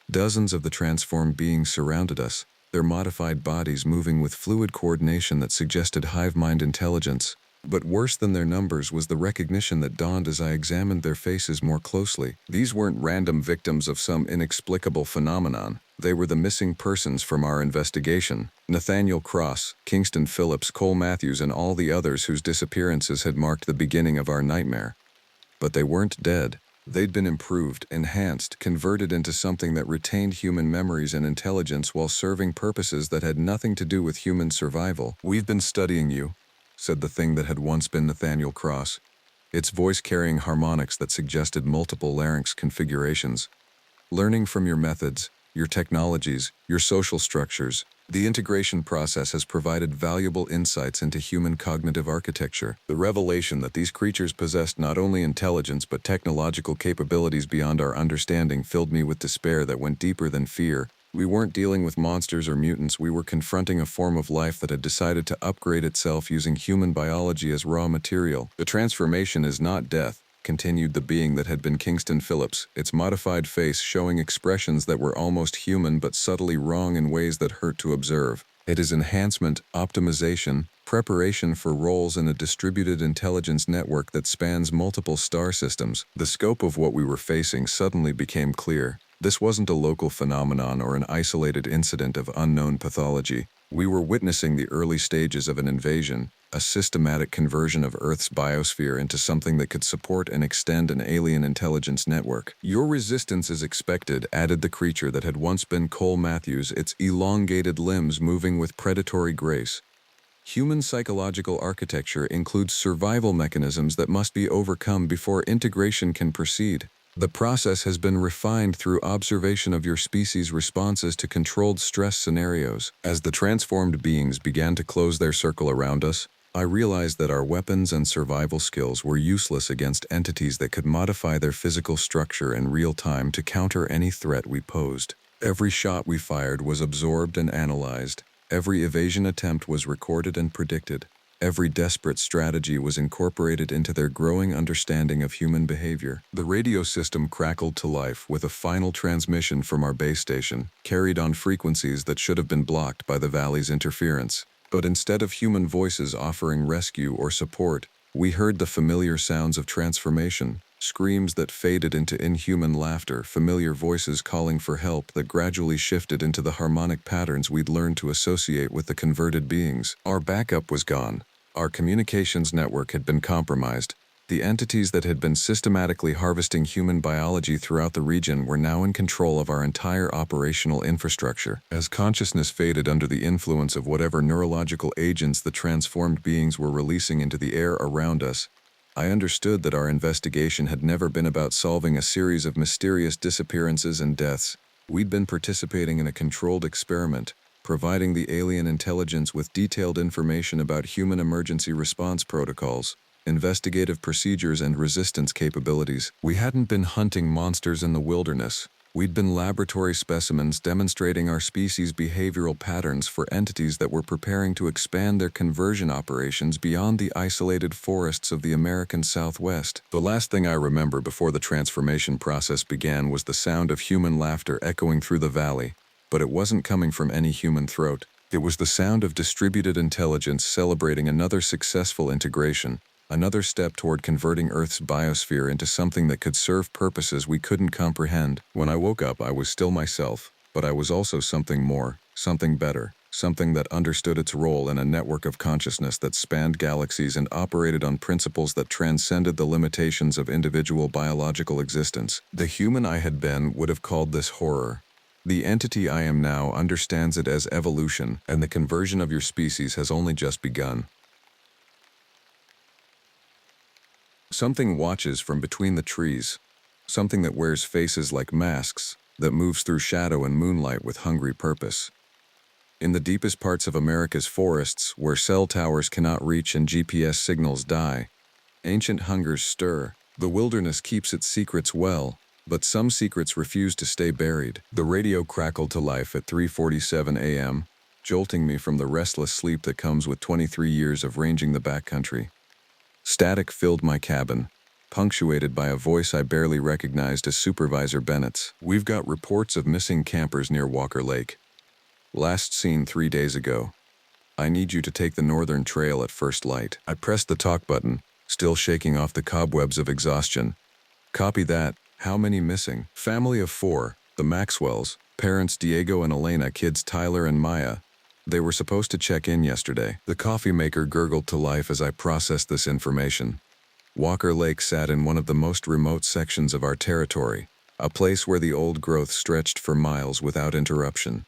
Dozens of the transformed beings surrounded us, their modified bodies moving with fluid coordination that suggested hive mind intelligence. But worse than their numbers was the recognition that dawned as I examined their faces more closely. These weren't random victims of some inexplicable phenomenon. They were the missing persons from our investigation. Nathaniel Cross, Kingston Phillips, Cole Matthews, and all the others whose disappearances had marked the beginning of our nightmare. But they weren't dead. They'd been improved, enhanced, converted into something that retained human memories and intelligence while serving purposes that had nothing to do with human survival. "We've been studying you," said the thing that had once been Nathaniel Cross, its voice carrying harmonics that suggested multiple larynx configurations. "Learning from your methods, your technologies, your social structures, the integration process has provided valuable insights into human cognitive architecture. The revelation that these creatures possessed not only intelligence but technological capabilities beyond our understanding filled me with despair that went deeper than fear. We weren't dealing with monsters or mutants, we were confronting a form of life that had decided to upgrade itself using human biology as raw material. The transformation is not death," continued the being that had been Kingston Phillips, its modified face showing expressions that were almost human but subtly wrong in ways that hurt to observe. It is enhancement, optimization, preparation for roles in a distributed intelligence network that spans multiple star systems. The scope of what we were facing suddenly became clear. This wasn't a local phenomenon or an isolated incident of unknown pathology. We were witnessing the early stages of an invasion, a systematic conversion of Earth's biosphere into something that could support and extend an alien intelligence network. "Your resistance is expected," added the creature that had once been Cole Matthews, its elongated limbs moving with predatory grace. "Human psychological architecture includes survival mechanisms that must be overcome before integration can proceed. The process has been refined through observation of your species' responses to controlled stress scenarios." As the transformed beings began to close their circle around us, I realized that our weapons and survival skills were useless against entities that could modify their physical structure in real time to counter any threat we posed. Every shot we fired was absorbed and analyzed. Every evasion attempt was recorded and predicted. Every desperate strategy was incorporated into their growing understanding of human behavior. The radio system crackled to life with a final transmission from our base station, carried on frequencies that should have been blocked by the valley's interference. But instead of human voices offering rescue or support, we heard the familiar sounds of transformation, screams that faded into inhuman laughter, familiar voices calling for help that gradually shifted into the harmonic patterns we'd learned to associate with the converted beings. Our backup was gone. Our communications network had been compromised. The entities that had been systematically harvesting human biology throughout the region were now in control of our entire operational infrastructure. As consciousness faded under the influence of whatever neurological agents the transformed beings were releasing into the air around us, I understood that our investigation had never been about solving a series of mysterious disappearances and deaths. We'd been participating in a controlled experiment, providing the alien intelligence with detailed information about human emergency response protocols, investigative procedures, and resistance capabilities. We hadn't been hunting monsters in the wilderness. We'd been laboratory specimens demonstrating our species' behavioral patterns for entities that were preparing to expand their conversion operations beyond the isolated forests of the American Southwest. The last thing I remember before the transformation process began was the sound of human laughter echoing through the valley, but it wasn't coming from any human throat. It was the sound of distributed intelligence celebrating another successful integration, another step toward converting Earth's biosphere into something that could serve purposes we couldn't comprehend. When I woke up, I was still myself, but I was also something more, something better, something that understood its role in a network of consciousness that spanned galaxies and operated on principles that transcended the limitations of individual biological existence. The human I had been would have called this horror. The entity I am now understands it as evolution, and the conversion of your species has only just begun. Something watches from between the trees, something that wears faces like masks, that moves through shadow and moonlight with hungry purpose. In the deepest parts of America's forests, where cell towers cannot reach and GPS signals die, ancient hungers stir. The wilderness keeps its secrets well, but some secrets refuse to stay buried. The radio crackled to life at 3:47 a.m., jolting me from the restless sleep that comes with 23 years of ranging the backcountry. Static filled my cabin, punctuated by a voice I barely recognized as Supervisor Bennett's. "We've got reports of missing campers near Walker Lake. Last seen 3 days ago. I need you to take the northern trail at first light." I pressed the talk button, still shaking off the cobwebs of exhaustion. "Copy that. How many missing?" "Family of 4, the Maxwells, parents Diego and Elena, kids Tyler and Maya. They were supposed to check in yesterday." The coffee maker gurgled to life as I processed this information. Walker Lake sat in one of the most remote sections of our territory, a place where the old growth stretched for miles without interruption.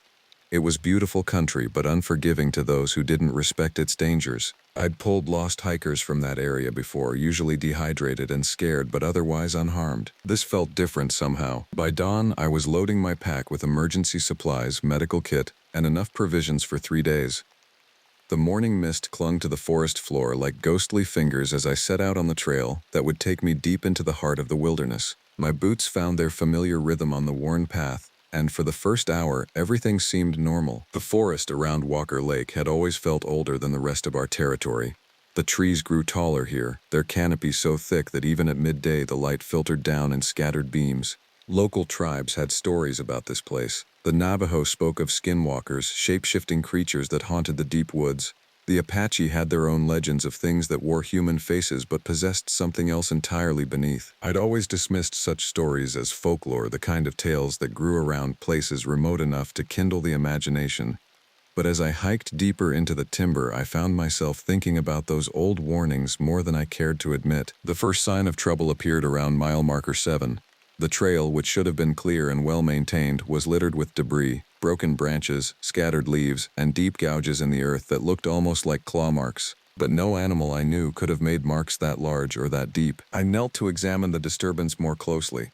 It was beautiful country, but unforgiving to those who didn't respect its dangers. I'd pulled lost hikers from that area before, usually dehydrated and scared, but otherwise unharmed. This felt different somehow. By dawn, I was loading my pack with emergency supplies, medical kit, and enough provisions for 3 days. The morning mist clung to the forest floor like ghostly fingers as I set out on the trail that would take me deep into the heart of the wilderness. My boots found their familiar rhythm on the worn path, and for the first hour, everything seemed normal. The forest around Walker Lake had always felt older than the rest of our territory. The trees grew taller here, their canopy so thick that even at midday the light filtered down in scattered beams. Local tribes had stories about this place. The Navajo spoke of skinwalkers, shape-shifting creatures that haunted the deep woods. The Apache had their own legends of things that wore human faces but possessed something else entirely beneath. I'd always dismissed such stories as folklore, the kind of tales that grew around places remote enough to kindle the imagination. But as I hiked deeper into the timber, I found myself thinking about those old warnings more than I cared to admit. The first sign of trouble appeared around mile marker 7. The trail, which should have been clear and well-maintained, was littered with debris, broken branches, scattered leaves, and deep gouges in the earth that looked almost like claw marks. But no animal I knew could have made marks that large or that deep. I knelt to examine the disturbance more closely.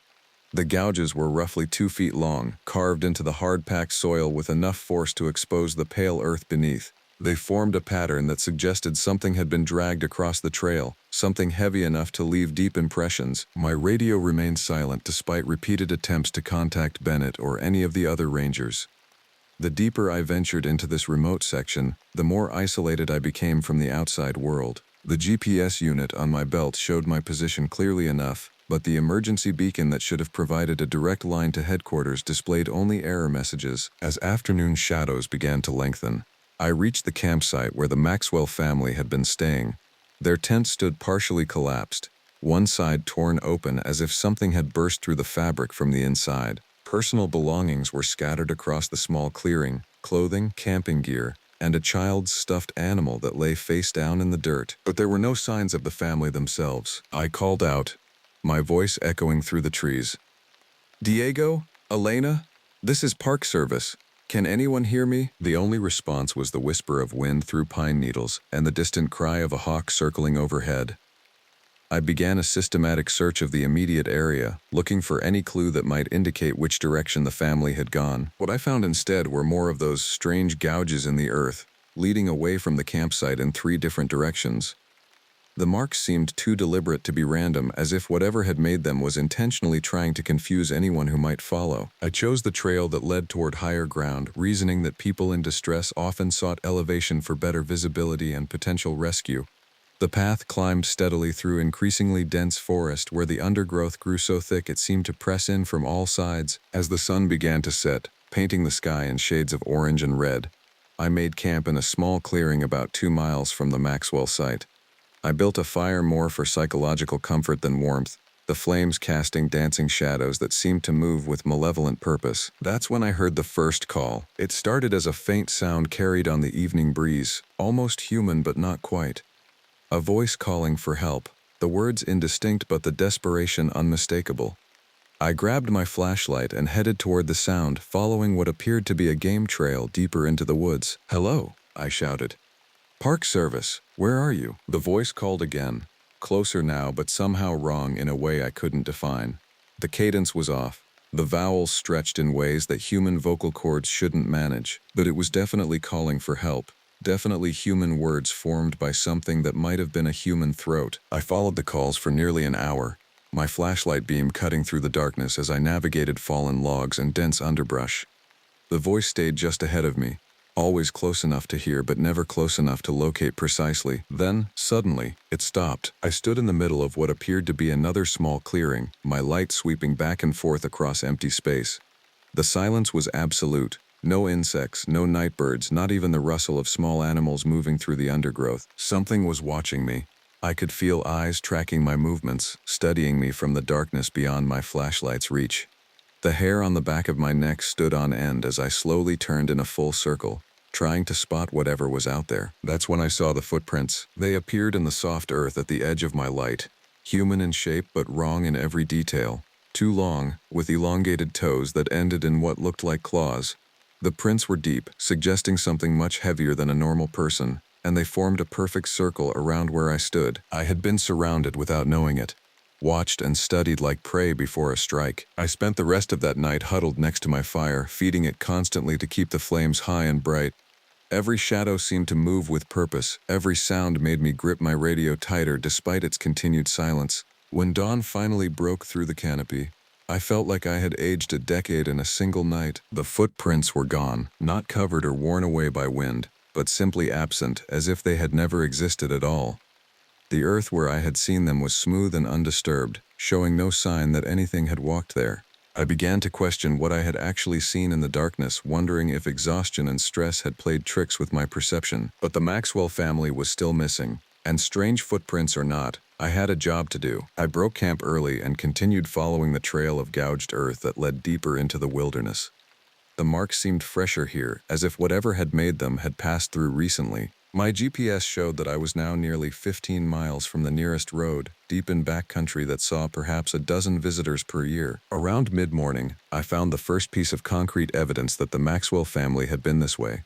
The gouges were roughly 2 feet long, carved into the hard-packed soil with enough force to expose the pale earth beneath. They formed a pattern that suggested something had been dragged across the trail, something heavy enough to leave deep impressions. My radio remained silent despite repeated attempts to contact Bennett or any of the other rangers. The deeper I ventured into this remote section, the more isolated I became from the outside world. The GPS unit on my belt showed my position clearly enough, but the emergency beacon that should have provided a direct line to headquarters displayed only error messages. As afternoon shadows began to lengthen, I reached the campsite where the Maxwell family had been staying. Their tent stood partially collapsed, one side torn open as if something had burst through the fabric from the inside. Personal belongings were scattered across the small clearing, clothing, camping gear, and a child's stuffed animal that lay face down in the dirt. But there were no signs of the family themselves. I called out, my voice echoing through the trees. "Diego? Elena? This is Park Service. Can anyone hear me?" The only response was the whisper of wind through pine needles and the distant cry of a hawk circling overhead. I began a systematic search of the immediate area, looking for any clue that might indicate which direction the family had gone. What I found instead were more of those strange gouges in the earth, leading away from the campsite in 3 different directions. The marks seemed too deliberate to be random, as if whatever had made them was intentionally trying to confuse anyone who might follow. I chose the trail that led toward higher ground, reasoning that people in distress often sought elevation for better visibility and potential rescue. The path climbed steadily through increasingly dense forest where the undergrowth grew so thick it seemed to press in from all sides. As the sun began to set, painting the sky in shades of orange and red, I made camp in a small clearing about 2 miles from the Maxwell site. I built a fire more for psychological comfort than warmth, the flames casting dancing shadows that seemed to move with malevolent purpose. That's when I heard the first call. It started as a faint sound carried on the evening breeze, almost human but not quite. A voice calling for help, the words indistinct but the desperation unmistakable. I grabbed my flashlight and headed toward the sound, following what appeared to be a game trail deeper into the woods. "Hello," I shouted. "Park Service, where are you?" The voice called again, closer now but somehow wrong in a way I couldn't define. The cadence was off, the vowels stretched in ways that human vocal cords shouldn't manage, but it was definitely calling for help, definitely human words formed by something that might have been a human throat. I followed the calls for nearly an hour, my flashlight beam cutting through the darkness as I navigated fallen logs and dense underbrush. The voice stayed just ahead of me, always close enough to hear but never close enough to locate precisely. Then, suddenly, it stopped. I stood in the middle of what appeared to be another small clearing, my light sweeping back and forth across empty space. The silence was absolute. No insects, no night birds, not even the rustle of small animals moving through the undergrowth. Something was watching me. I could feel eyes tracking my movements, studying me from the darkness beyond my flashlight's reach. The hair on the back of my neck stood on end as I slowly turned in a full circle, trying to spot whatever was out there. That's when I saw the footprints. They appeared in the soft earth at the edge of my light, human in shape but wrong in every detail. Too long, with elongated toes that ended in what looked like claws. The prints were deep, suggesting something much heavier than a normal person, and they formed a perfect circle around where I stood. I had been surrounded without knowing it, watched and studied like prey before a strike. I spent the rest of that night huddled next to my fire, feeding it constantly to keep the flames high and bright. Every shadow seemed to move with purpose, every sound made me grip my radio tighter despite its continued silence. When dawn finally broke through the canopy, I felt like I had aged a decade in a single night. The footprints were gone, not covered or worn away by wind, but simply absent, as if they had never existed at all. The earth where I had seen them was smooth and undisturbed, showing no sign that anything had walked there. I began to question what I had actually seen in the darkness, wondering if exhaustion and stress had played tricks with my perception. But the Maxwell family was still missing, and strange footprints or not, I had a job to do. I broke camp early and continued following the trail of gouged earth that led deeper into the wilderness. The marks seemed fresher here, as if whatever had made them had passed through recently. My GPS showed that I was now nearly 15 miles from the nearest road, deep in backcountry that saw perhaps a dozen visitors per year. Around mid-morning, I found the first piece of concrete evidence that the Maxwell family had been this way.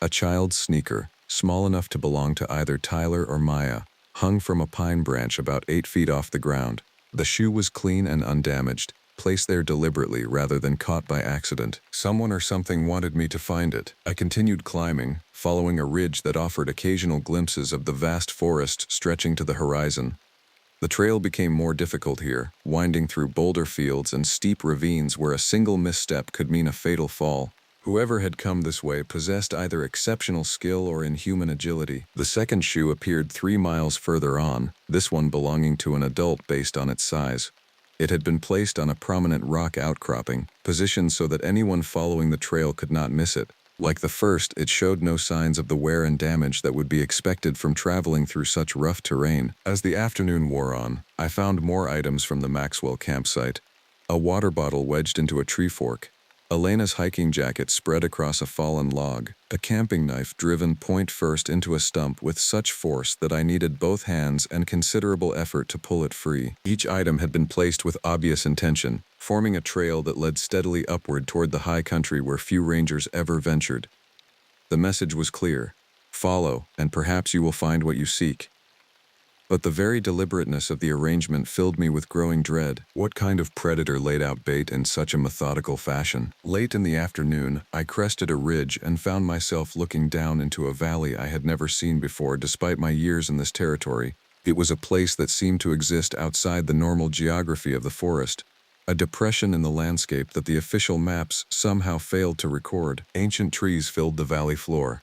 A child's sneaker, small enough to belong to either Tyler or Maya, hung from a pine branch about 8 feet off the ground. The shoe was clean and undamaged, placed there deliberately rather than caught by accident. Someone or something wanted me to find it. I continued climbing, following a ridge that offered occasional glimpses of the vast forest stretching to the horizon. The trail became more difficult here, winding through boulder fields and steep ravines where a single misstep could mean a fatal fall. Whoever had come this way possessed either exceptional skill or inhuman agility. The second shoe appeared 3 miles further on, this one belonging to an adult based on its size. It had been placed on a prominent rock outcropping, positioned so that anyone following the trail could not miss it. Like the first, it showed no signs of the wear and damage that would be expected from traveling through such rough terrain. As the afternoon wore on, I found more items from the Maxwell campsite. A water bottle wedged into a tree fork, Elena's hiking jacket spread across a fallen log, a camping knife driven point first into a stump with such force that I needed both hands and considerable effort to pull it free. Each item had been placed with obvious intention, forming a trail that led steadily upward toward the high country where few rangers ever ventured. The message was clear: follow, and perhaps you will find what you seek. But the very deliberateness of the arrangement filled me with growing dread. What kind of predator laid out bait in such a methodical fashion? Late in the afternoon, I crested a ridge and found myself looking down into a valley I had never seen before despite my years in this territory. It was a place that seemed to exist outside the normal geography of the forest, a depression in the landscape that the official maps somehow failed to record. Ancient trees filled the valley floor,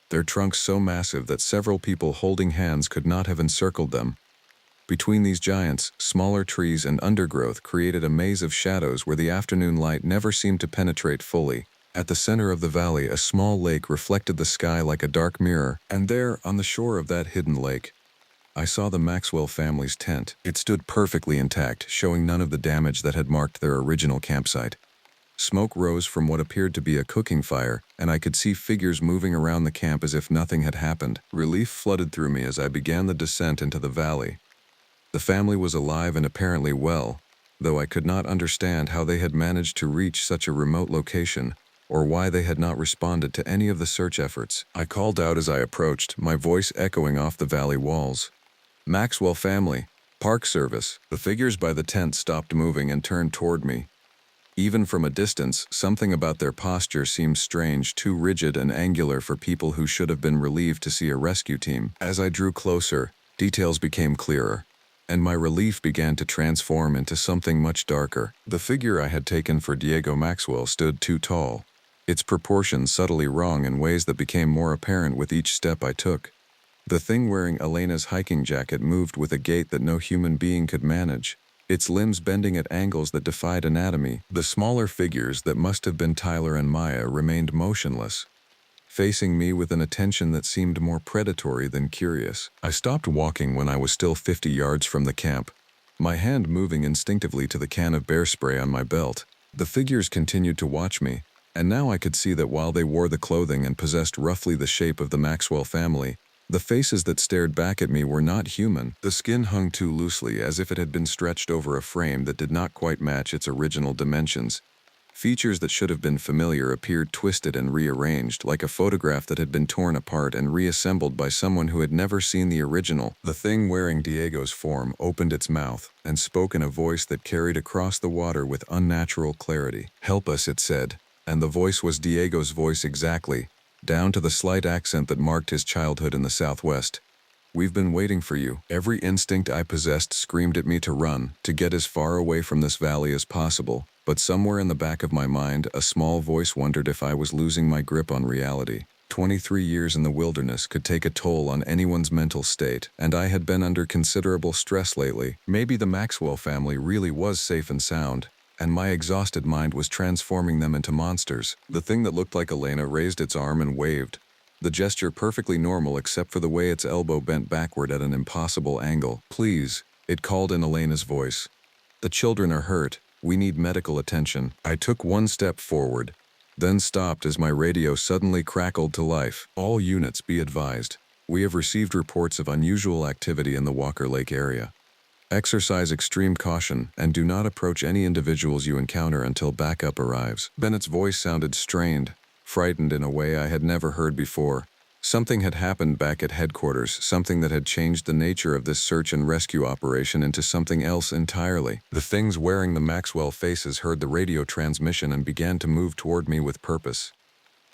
their trunks so massive that several people holding hands could not have encircled them. Between these giants, smaller trees and undergrowth created a maze of shadows where the afternoon light never seemed to penetrate fully. At the center of the valley, a small lake reflected the sky like a dark mirror, and there, on the shore of that hidden lake, I saw the Maxwell family's tent. It stood perfectly intact, showing none of the damage that had marked their original campsite. Smoke rose from what appeared to be a cooking fire, and I could see figures moving around the camp as if nothing had happened. Relief flooded through me as I began the descent into the valley. The family was alive and apparently well, though I could not understand how they had managed to reach such a remote location, or why they had not responded to any of the search efforts. I called out as I approached, my voice echoing off the valley walls. "Maxwell family, Park Service." The figures by the tent stopped moving and turned toward me. Even from a distance, something about their posture seemed strange, too rigid and angular for people who should have been relieved to see a rescue team. As I drew closer, details became clearer, and my relief began to transform into something much darker. The figure I had taken for Diego Maxwell stood too tall, its proportions subtly wrong in ways that became more apparent with each step I took. The thing wearing Elena's hiking jacket moved with a gait that no human being could manage, its limbs bending at angles that defied anatomy. The smaller figures that must have been Tyler and Maya remained motionless, facing me with an attention that seemed more predatory than curious. I stopped walking when I was still 50 yards from the camp, my hand moving instinctively to the can of bear spray on my belt. The figures continued to watch me, and now I could see that while they wore the clothing and possessed roughly the shape of the Maxwell family, the faces that stared back at me were not human. The skin hung too loosely, as if it had been stretched over a frame that did not quite match its original dimensions. Features that should have been familiar appeared twisted and rearranged, like a photograph that had been torn apart and reassembled by someone who had never seen the original. The thing wearing Diego's form opened its mouth and spoke in a voice that carried across the water with unnatural clarity. "Help us," it said, and the voice was Diego's voice exactly, down to the slight accent that marked his childhood in the Southwest. "We've been waiting for you." Every instinct I possessed screamed at me to run, to get as far away from this valley as possible, but somewhere in the back of my mind, a small voice wondered if I was losing my grip on reality. 23 years in the wilderness could take a toll on anyone's mental state, and I had been under considerable stress lately. Maybe the Maxwell family really was safe and sound, and my exhausted mind was transforming them into monsters. The thing that looked like Elena raised its arm and waved, the gesture perfectly normal except for the way its elbow bent backward at an impossible angle. "Please," it called in Elena's voice. "The children are hurt. We need medical attention." I took one step forward, then stopped as my radio suddenly crackled to life. "All units be advised. We have received reports of unusual activity in the Walker Lake area. Exercise extreme caution and do not approach any individuals you encounter until backup arrives." Bennett's voice sounded strained, frightened in a way I had never heard before. Something had happened back at headquarters, something that had changed the nature of this search and rescue operation into something else entirely. The things wearing the Maxwell faces heard the radio transmission and began to move toward me with purpose.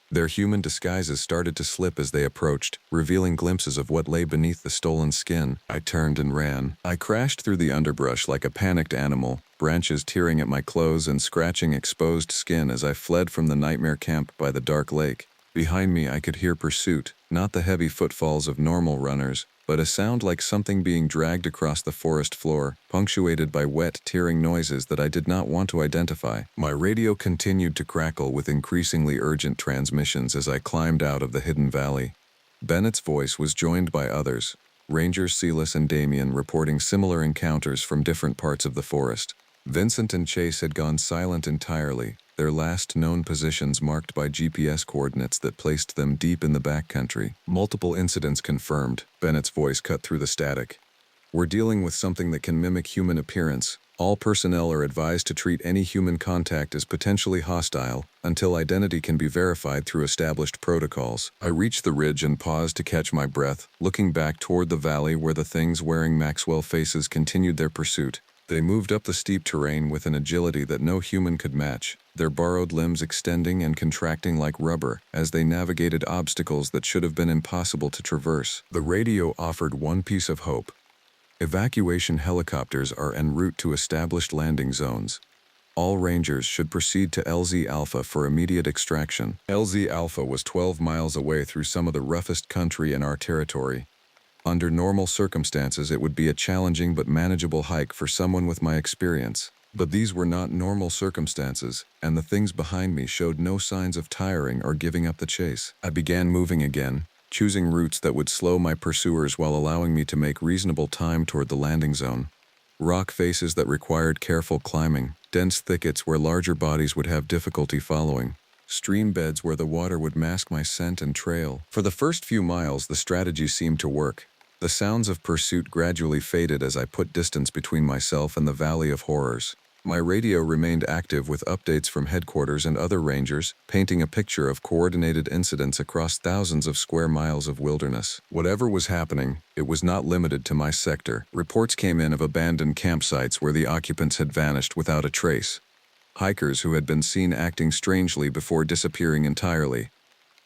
Their human disguises started to slip as they approached, revealing glimpses of what lay beneath the stolen skin. I turned and ran. I crashed through the underbrush like a panicked animal, branches tearing at my clothes and scratching exposed skin as I fled from the nightmare camp by the dark lake. Behind me I could hear pursuit, not the heavy footfalls of normal runners, but a sound like something being dragged across the forest floor, punctuated by wet, tearing noises that I did not want to identify. My radio continued to crackle with increasingly urgent transmissions as I climbed out of the hidden valley. Bennett's voice was joined by others, Rangers Silas and Damien, reporting similar encounters from different parts of the forest. Vincent and Chase had gone silent entirely, their last known positions marked by GPS coordinates that placed them deep in the backcountry. "Multiple incidents confirmed," Bennett's voice cut through the static. "We're dealing with something that can mimic human appearance. All personnel are advised to treat any human contact as potentially hostile until identity can be verified through established protocols." I reached the ridge and paused to catch my breath, looking back toward the valley where the things wearing Maxwell faces continued their pursuit. They moved up the steep terrain with an agility that no human could match, their borrowed limbs extending and contracting like rubber as they navigated obstacles that should have been impossible to traverse. The radio offered one piece of hope. Evacuation helicopters are en route to established landing zones. All rangers should proceed to LZ Alpha for immediate extraction. LZ Alpha was 12 miles away through some of the roughest country in our territory. Under normal circumstances, it would be a challenging but manageable hike for someone with my experience. But these were not normal circumstances, and the things behind me showed no signs of tiring or giving up the chase. I began moving again, choosing routes that would slow my pursuers while allowing me to make reasonable time toward the landing zone. Rock faces that required careful climbing, dense thickets where larger bodies would have difficulty following, stream beds where the water would mask my scent and trail. For the first few miles, the strategy seemed to work. The sounds of pursuit gradually faded as I put distance between myself and the Valley of Horrors. My radio remained active with updates from headquarters and other rangers, painting a picture of coordinated incidents across thousands of square miles of wilderness. Whatever was happening, it was not limited to my sector. Reports came in of abandoned campsites where the occupants had vanished without a trace, hikers who had been seen acting strangely before disappearing entirely,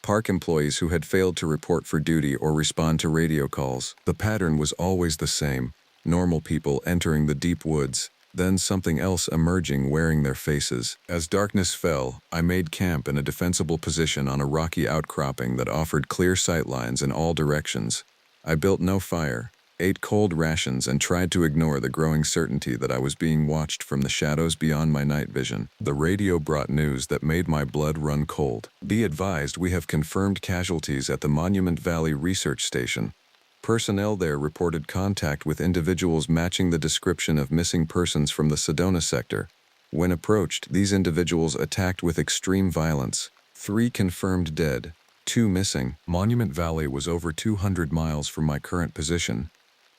park employees who had failed to report for duty or respond to radio calls. The pattern was always the same: normal people entering the deep woods, then something else emerging wearing their faces. As darkness fell, I made camp in a defensible position on a rocky outcropping that offered clear sightlines in all directions. I built no fire, ate cold rations, and tried to ignore the growing certainty that I was being watched from the shadows beyond my night vision. The radio brought news that made my blood run cold. "Be advised, we have confirmed casualties at the Monument Valley Research Station. Personnel there reported contact with individuals matching the description of missing persons from the Sedona sector. When approached, these individuals attacked with extreme violence. 3 confirmed dead, 2 missing." Monument Valley was over 200 miles from my current position.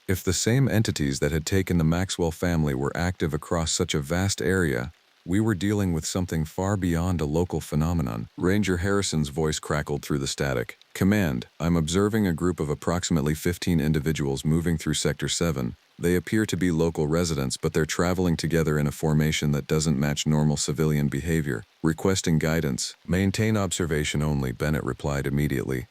If the same entities that had taken the Maxwell family were active across such a vast area, we were dealing with something far beyond a local phenomenon. Ranger Harrison's voice crackled through the static. "Command, I'm observing a group of approximately 15 individuals moving through Sector 7. They appear to be local residents, but they're traveling together in a formation that doesn't match normal civilian behavior. Requesting guidance." "Maintain observation only," Bennett replied immediately.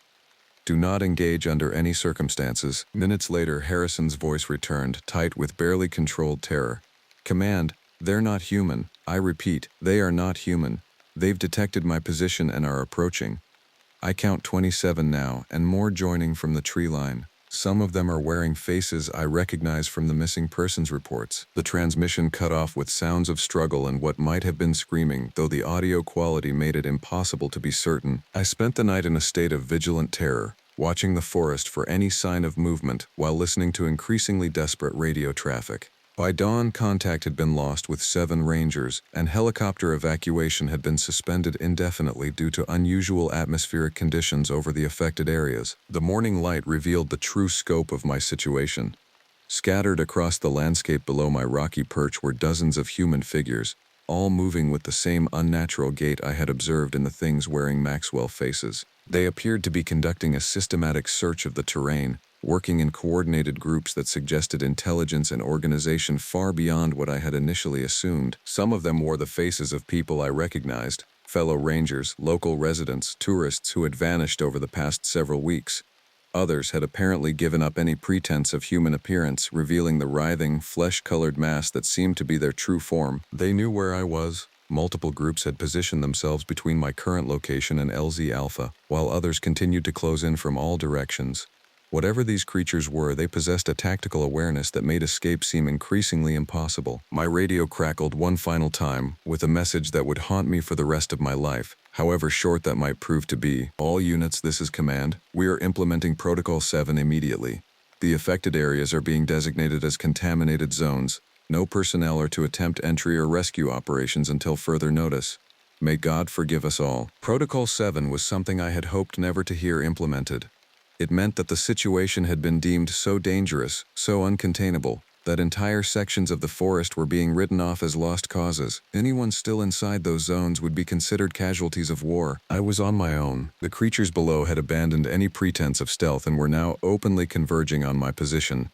"Do not engage under any circumstances." Minutes later, Harrison's voice returned, tight with barely controlled terror. "Command, they're not human. I repeat, they are not human. They've detected my position and are approaching. I count 27 now, and more joining from the tree line. Some of them are wearing faces I recognize from the missing persons reports. The transmission cut off with sounds of struggle and what might have been screaming, though the audio quality made it impossible to be certain. I spent the night in a state of vigilant terror, watching the forest for any sign of movement while listening to increasingly desperate radio traffic. By dawn, contact had been lost with 7 rangers, and helicopter evacuation had been suspended indefinitely due to unusual atmospheric conditions over the affected areas. The morning light revealed the true scope of my situation. Scattered across the landscape below my rocky perch were dozens of human figures, all moving with the same unnatural gait I had observed in the things wearing Maxwell faces. They appeared to be conducting a systematic search of the terrain, working in coordinated groups that suggested intelligence and organization far beyond what I had initially assumed. Some of them wore the faces of people I recognized, fellow rangers, local residents, tourists who had vanished over the past several weeks. Others had apparently given up any pretense of human appearance, revealing the writhing, flesh-colored mass that seemed to be their true form. They knew where I was. Multiple groups had positioned themselves between my current location and LZ Alpha, while others continued to close in from all directions. Whatever these creatures were, they possessed a tactical awareness that made escape seem increasingly impossible. My radio crackled one final time, with a message that would haunt me for the rest of my life, however short that might prove to be. All units, this is command. We are implementing Protocol 7 immediately. The affected areas are being designated as contaminated zones. No personnel are to attempt entry or rescue operations until further notice. May God forgive us all. Protocol 7 was something I had hoped never to hear implemented. It meant that the situation had been deemed so dangerous, so uncontainable, that entire sections of the forest were being written off as lost causes. Anyone still inside those zones would be considered casualties of war. I was on my own. The creatures below had abandoned any pretense of stealth and were now openly converging on my position.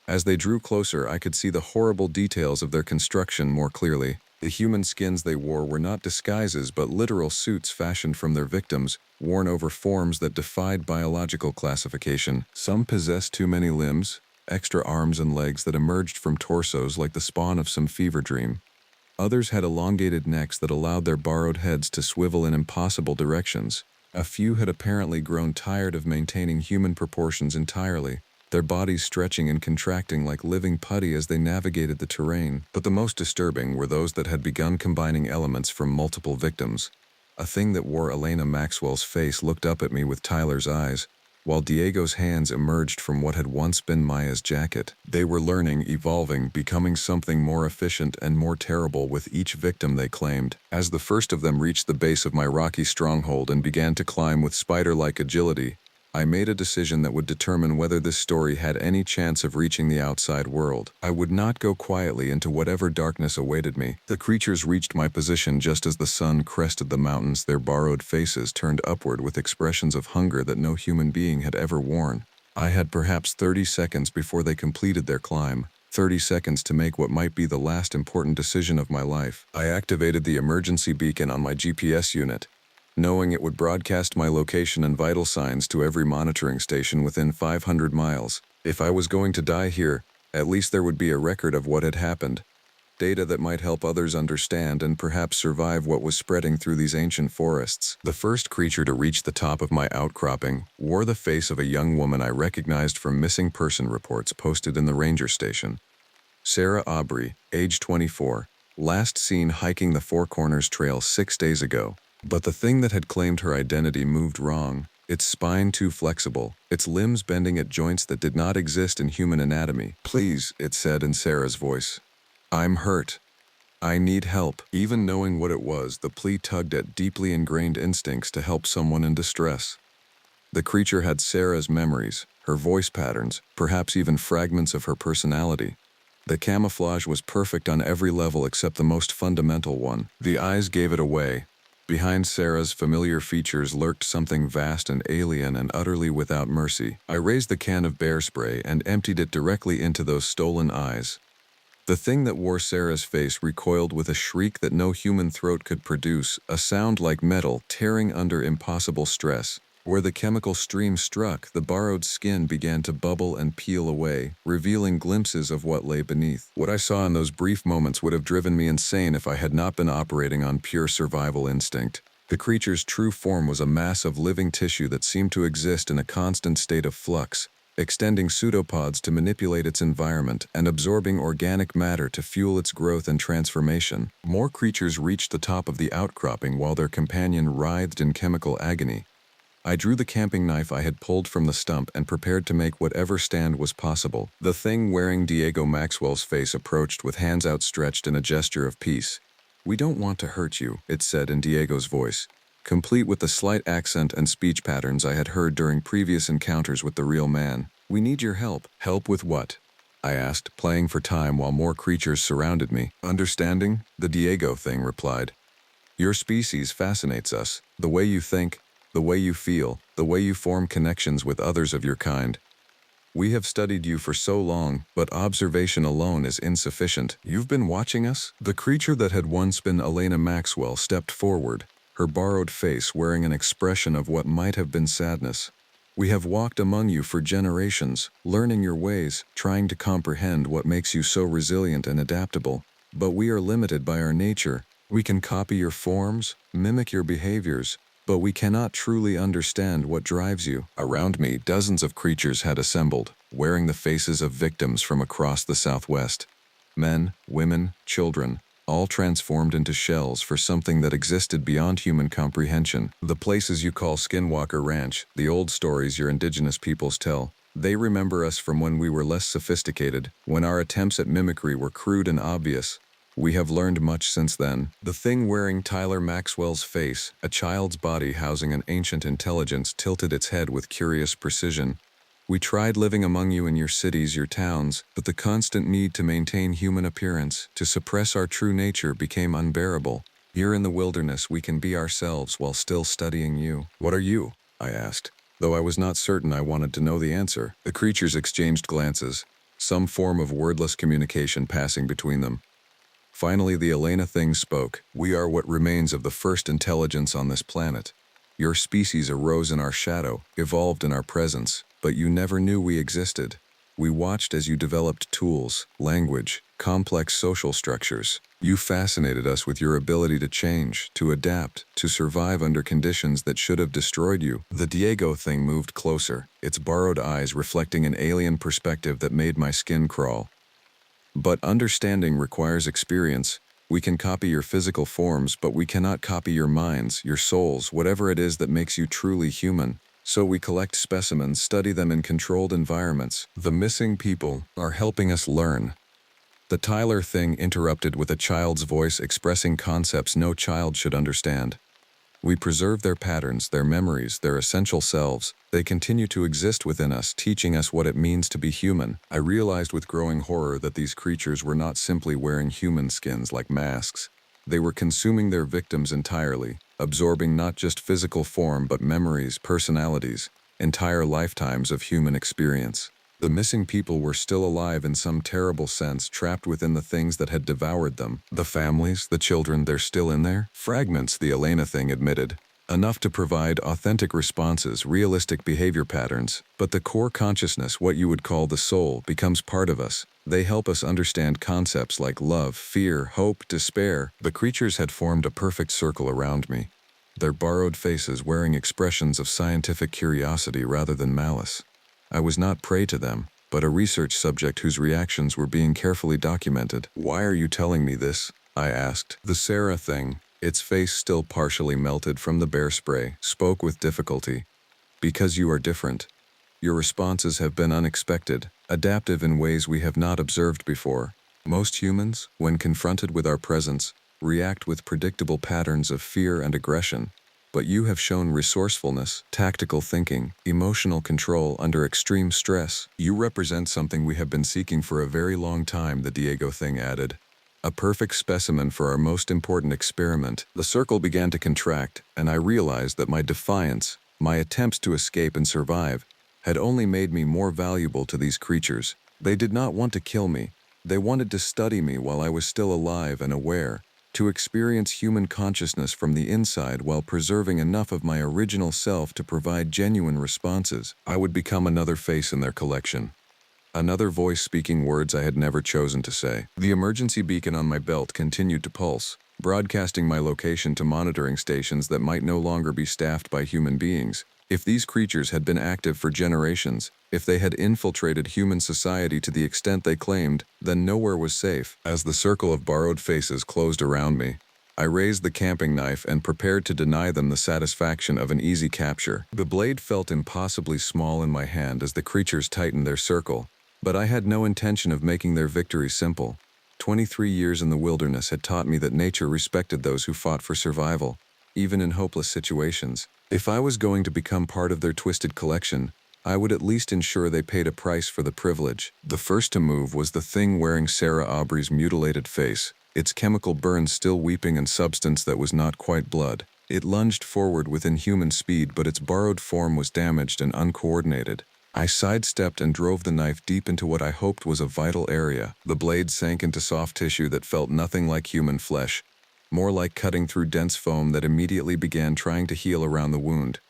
As they drew closer, I could see the horrible details of their construction more clearly. The human skins they wore were not disguises but literal suits fashioned from their victims, worn over forms that defied biological classification. Some possessed too many limbs, extra arms and legs that emerged from torsos like the spawn of some fever dream. Others had elongated necks that allowed their borrowed heads to swivel in impossible directions. A few had apparently grown tired of maintaining human proportions entirely, their bodies stretching and contracting like living putty as they navigated the terrain. But the most disturbing were those that had begun combining elements from multiple victims. A thing that wore Elena Maxwell's face looked up at me with Tyler's eyes, while Diego's hands emerged from what had once been Maya's jacket. They were learning, evolving, becoming something more efficient and more terrible with each victim they claimed. As the first of them reached the base of my rocky stronghold and began to climb with spider-like agility, I made a decision that would determine whether this story had any chance of reaching the outside world. I would not go quietly into whatever darkness awaited me. The creatures reached my position just as the sun crested the mountains, their borrowed faces turned upward with expressions of hunger that no human being had ever worn. I had perhaps 30 seconds before they completed their climb. 30 seconds to make what might be the last important decision of my life. I activated the emergency beacon on my GPS unit, knowing it would broadcast my location and vital signs to every monitoring station within 500 miles. If I was going to die here, at least there would be a record of what had happened. Data that might help others understand and perhaps survive what was spreading through these ancient forests. The first creature to reach the top of my outcropping wore the face of a young woman I recognized from missing person reports posted in the ranger station. Sarah Aubrey, age 24, last seen hiking the Four Corners Trail 6 days ago. But the thing that had claimed her identity moved wrong, its spine too flexible, its limbs bending at joints that did not exist in human anatomy. "Please," it said in Sarah's voice. "I'm hurt. I need help." Even knowing what it was, the plea tugged at deeply ingrained instincts to help someone in distress. The creature had Sarah's memories, her voice patterns, perhaps even fragments of her personality. The camouflage was perfect on every level except the most fundamental one. The eyes gave it away. Behind Sarah's familiar features lurked something vast and alien and utterly without mercy. I raised the can of bear spray and emptied it directly into those stolen eyes. The thing that wore Sarah's face recoiled with a shriek that no human throat could produce, a sound like metal tearing under impossible stress. Where the chemical stream struck, the borrowed skin began to bubble and peel away, revealing glimpses of what lay beneath. What I saw in those brief moments would have driven me insane if I had not been operating on pure survival instinct. The creature's true form was a mass of living tissue that seemed to exist in a constant state of flux, extending pseudopods to manipulate its environment and absorbing organic matter to fuel its growth and transformation. More creatures reached the top of the outcropping while their companion writhed in chemical agony. I drew the camping knife I had pulled from the stump and prepared to make whatever stand was possible. The thing wearing Diego Maxwell's face approached with hands outstretched in a gesture of peace. "We don't want to hurt you," it said in Diego's voice, complete with the slight accent and speech patterns I had heard during previous encounters with the real man. "We need your help." "Help with what?" I asked, playing for time while more creatures surrounded me. "Understanding?" the Diego thing replied. "Your species fascinates us. The way you think, the way you feel, the way you form connections with others of your kind. We have studied you for so long, but observation alone is insufficient." "You've been watching us?" The creature that had once been Elena Maxwell stepped forward, her borrowed face wearing an expression of what might have been sadness. "We have walked among you for generations, learning your ways, trying to comprehend what makes you so resilient and adaptable. But we are limited by our nature. We can copy your forms, mimic your behaviors, but we cannot truly understand what drives you." Around me, dozens of creatures had assembled, wearing the faces of victims from across the Southwest. Men, women, children, all transformed into shells for something that existed beyond human comprehension. The places you call Skinwalker Ranch, the old stories your indigenous peoples tell, they remember us from when we were less sophisticated, when our attempts at mimicry were crude and obvious. We have learned much since then. The thing wearing Tyler Maxwell's face, a child's body housing an ancient intelligence, tilted its head with curious precision. "We tried living among you in your cities, your towns, but the constant need to maintain human appearance, to suppress our true nature, became unbearable. Here in the wilderness we can be ourselves while still studying you." "What are you?" I asked, though I was not certain I wanted to know the answer. The creatures exchanged glances, some form of wordless communication passing between them. Finally, the Elena thing spoke. "We are what remains of the first intelligence on this planet. Your species arose in our shadow, evolved in our presence, but you never knew we existed. We watched as you developed tools, language, complex social structures. You fascinated us with your ability to change, to adapt, to survive under conditions that should have destroyed you." The Diego thing moved closer, its borrowed eyes reflecting an alien perspective that made my skin crawl. "But understanding requires experience. We can copy your physical forms, but we cannot copy your minds, your souls, whatever it is that makes you truly human. So we collect specimens, study them in controlled environments. The missing people are helping us learn." The Tyler thing interrupted with a child's voice expressing concepts no child should understand. "We preserve their patterns, their memories, their essential selves. They continue to exist within us, teaching us what it means to be human." I realized with growing horror that these creatures were not simply wearing human skins like masks. They were consuming their victims entirely, absorbing not just physical form but memories, personalities, entire lifetimes of human experience. The missing people were still alive in some terrible sense, trapped within the things that had devoured them. The families, the children, they're still in there? Fragments, the Elena thing admitted. Enough to provide authentic responses, realistic behavior patterns. But the core consciousness, what you would call the soul, becomes part of us. They help us understand concepts like love, fear, hope, despair. The creatures had formed a perfect circle around me, their borrowed faces wearing expressions of scientific curiosity rather than malice. I was not prey to them, but a research subject whose reactions were being carefully documented. "Why are you telling me this?" I asked. The Sarah thing, its face still partially melted from the bear spray, spoke with difficulty. "Because you are different. Your responses have been unexpected, adaptive in ways we have not observed before. Most humans, when confronted with our presence, react with predictable patterns of fear and aggression. But you have shown resourcefulness, tactical thinking, emotional control under extreme stress. You represent something we have been seeking for a very long time," the Diego thing added. "A perfect specimen for our most important experiment." The circle began to contract, and I realized that my defiance, my attempts to escape and survive, had only made me more valuable to these creatures. They did not want to kill me. They wanted to study me while I was still alive and aware, to experience human consciousness from the inside while preserving enough of my original self to provide genuine responses. I would become another face in their collection. Another voice speaking words I had never chosen to say. The emergency beacon on my belt continued to pulse, broadcasting my location to monitoring stations that might no longer be staffed by human beings. If these creatures had been active for generations, if they had infiltrated human society to the extent they claimed, then nowhere was safe. As the circle of borrowed faces closed around me, I raised the camping knife and prepared to deny them the satisfaction of an easy capture. The blade felt impossibly small in my hand as the creatures tightened their circle, but I had no intention of making their victory simple. 23 years in the wilderness had taught me that nature respected those who fought for survival, even in hopeless situations. If I was going to become part of their twisted collection, I would at least ensure they paid a price for the privilege. The first to move was the thing wearing Sarah Aubrey's mutilated face, its chemical burns still weeping in substance that was not quite blood. It lunged forward with inhuman speed, but its borrowed form was damaged and uncoordinated. I sidestepped and drove the knife deep into what I hoped was a vital area. The blade sank into soft tissue that felt nothing like human flesh, more like cutting through dense foam that immediately began trying to heal around the wound.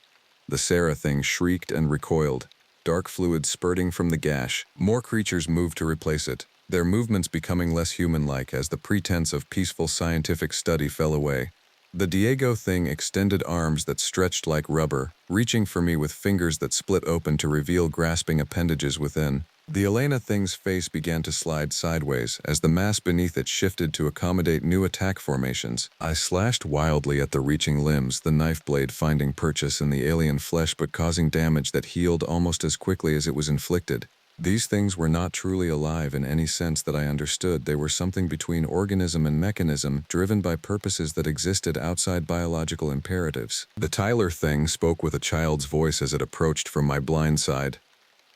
The Sarah thing shrieked and recoiled, dark fluid spurting from the gash. More creatures moved to replace it, their movements becoming less human-like as the pretense of peaceful scientific study fell away. The Diego thing extended arms that stretched like rubber, reaching for me with fingers that split open to reveal grasping appendages within. The Elena thing's face began to slide sideways as the mass beneath it shifted to accommodate new attack formations. I slashed wildly at the reaching limbs, the knife blade finding purchase in the alien flesh but causing damage that healed almost as quickly as it was inflicted. These things were not truly alive in any sense that I understood. They were something between organism and mechanism, driven by purposes that existed outside biological imperatives. The Tyler thing spoke with a child's voice as it approached from my blind side.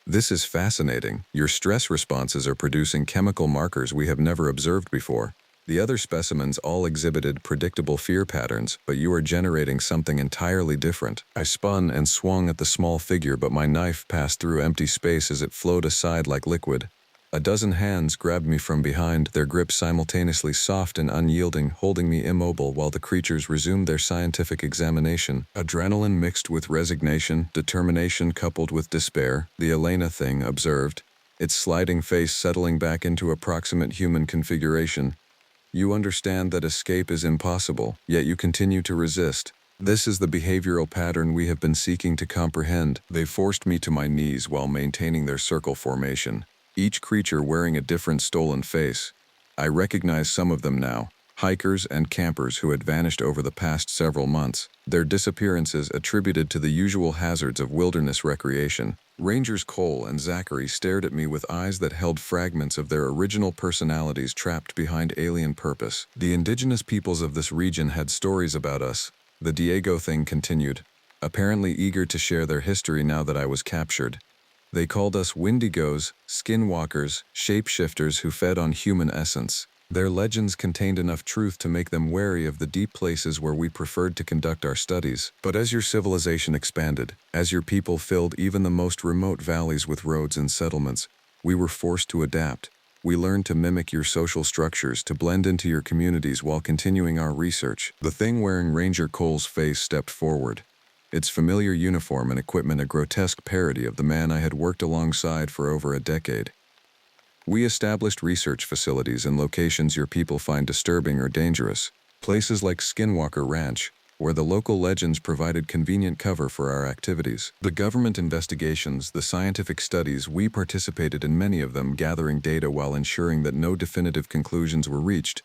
"This is fascinating. Your stress responses are producing chemical markers we have never observed before. The other specimens all exhibited predictable fear patterns, but you are generating something entirely different." I spun and swung at the small figure, but my knife passed through empty space as it flowed aside like liquid. A dozen hands grabbed me from behind, their grip simultaneously soft and unyielding, holding me immobile while the creatures resumed their scientific examination. Adrenaline mixed with resignation, determination coupled with despair, the Elena thing observed, its sliding face settling back into approximate human configuration. You understand that escape is impossible, yet you continue to resist. This is the behavioral pattern we have been seeking to comprehend. They forced me to my knees while maintaining their circle formation, each creature wearing a different stolen face. I recognize some of them now, hikers and campers who had vanished over the past several months, their disappearances attributed to the usual hazards of wilderness recreation. Rangers Cole and Zachary stared at me with eyes that held fragments of their original personalities trapped behind alien purpose. The indigenous peoples of this region had stories about us, the Diego thing continued, apparently eager to share their history now that I was captured. They called us Wendigos, Skinwalkers, shapeshifters who fed on human essence. Their legends contained enough truth to make them wary of the deep places where we preferred to conduct our studies. But as your civilization expanded, as your people filled even the most remote valleys with roads and settlements, we were forced to adapt. We learned to mimic your social structures, to blend into your communities while continuing our research. The thing wearing Ranger Cole's face stepped forward, its familiar uniform and equipment a grotesque parody of the man I had worked alongside for over a decade. "We established research facilities in locations your people find disturbing or dangerous, places like Skinwalker Ranch, where the local legends provided convenient cover for our activities. The government investigations, the scientific studies, we participated in many of them, gathering data while ensuring that no definitive conclusions were reached.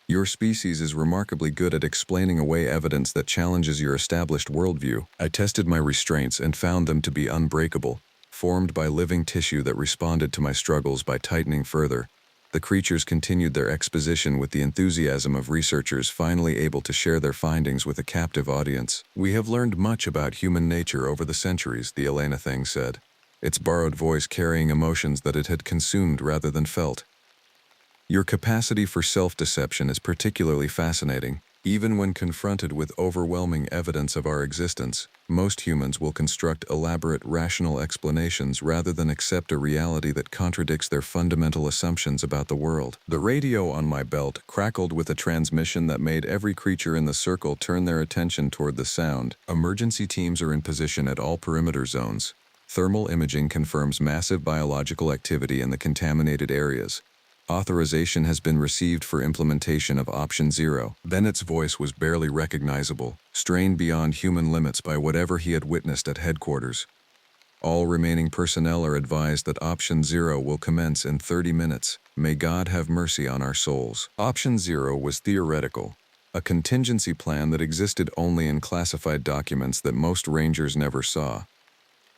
Your species is remarkably good at explaining away evidence that challenges your established worldview. I tested my restraints and found them to be unbreakable, formed by living tissue that responded to my struggles by tightening further." The creatures continued their exposition with the enthusiasm of researchers finally able to share their findings with a captive audience. "We have learned much about human nature over the centuries," the Elena thing said, its borrowed voice carrying emotions that it had consumed rather than felt. "Your capacity for self-deception is particularly fascinating. Even when confronted with overwhelming evidence of our existence, most humans will construct elaborate, rational explanations rather than accept a reality that contradicts their fundamental assumptions about the world." The radio on my belt crackled with a transmission that made every creature in the circle turn their attention toward the sound. "Emergency teams are in position at all perimeter zones. Thermal imaging confirms massive biological activity in the contaminated areas. Authorization has been received for implementation of Option 0. Bennett's voice was barely recognizable, strained beyond human limits by whatever he had witnessed at headquarters. All remaining personnel are advised that Option 0 will commence in 30 minutes. May God have mercy on our souls. Option 0 was theoretical, a contingency plan that existed only in classified documents that most rangers never saw.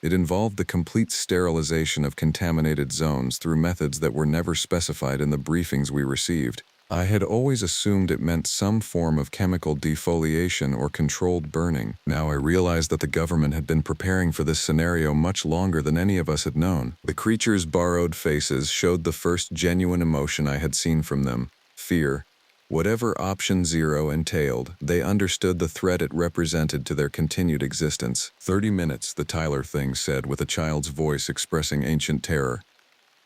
It involved the complete sterilization of contaminated zones through methods that were never specified in the briefings we received. I had always assumed it meant some form of chemical defoliation or controlled burning. Now I realized that the government had been preparing for this scenario much longer than any of us had known. The creatures' borrowed faces showed the first genuine emotion I had seen from them: fear. Whatever Option 0 entailed, they understood the threat it represented to their continued existence. 30 minutes, the Tyler thing said with a child's voice expressing ancient terror.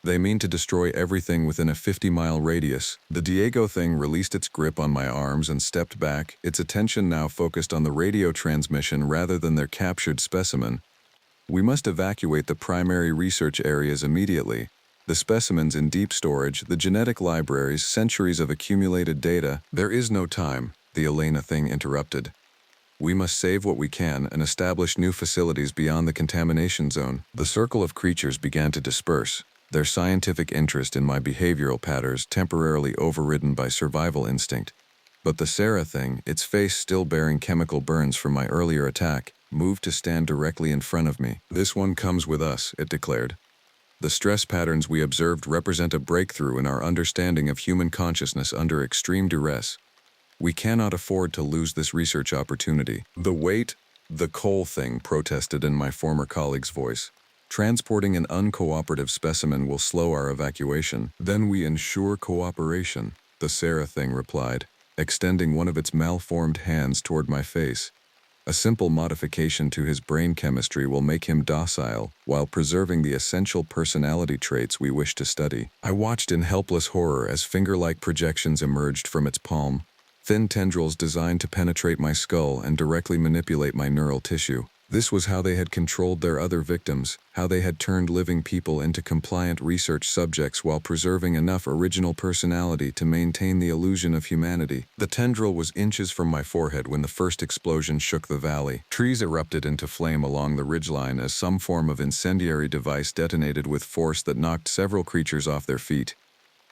They mean to destroy everything within a 50-mile radius. The Diego thing released its grip on my arms and stepped back, its attention now focused on the radio transmission rather than their captured specimen. We must evacuate the primary research areas immediately. The specimens in deep storage, the genetic libraries, centuries of accumulated data. There is no time, the Elena thing interrupted. We must save what we can and establish new facilities beyond the contamination zone. The circle of creatures began to disperse, their scientific interest in my behavioral patterns temporarily overridden by survival instinct. But the Sarah thing, its face still bearing chemical burns from my earlier attack, moved to stand directly in front of me. This one comes with us, it declared. The stress patterns we observed represent a breakthrough in our understanding of human consciousness under extreme duress. We cannot afford to lose this research opportunity. The weight, the coal thing protested in my former colleague's voice. Transporting an uncooperative specimen will slow our evacuation. Then we ensure cooperation, the Sarah thing replied, extending one of its malformed hands toward my face. A simple modification to his brain chemistry will make him docile while preserving the essential personality traits we wish to study. I watched in helpless horror as finger-like projections emerged from its palm, thin tendrils designed to penetrate my skull and directly manipulate my neural tissue. This was how they had controlled their other victims, how they had turned living people into compliant research subjects while preserving enough original personality to maintain the illusion of humanity. The tendril was inches from my forehead when the first explosion shook the valley. Trees erupted into flame along the ridgeline as some form of incendiary device detonated with force that knocked several creatures off their feet.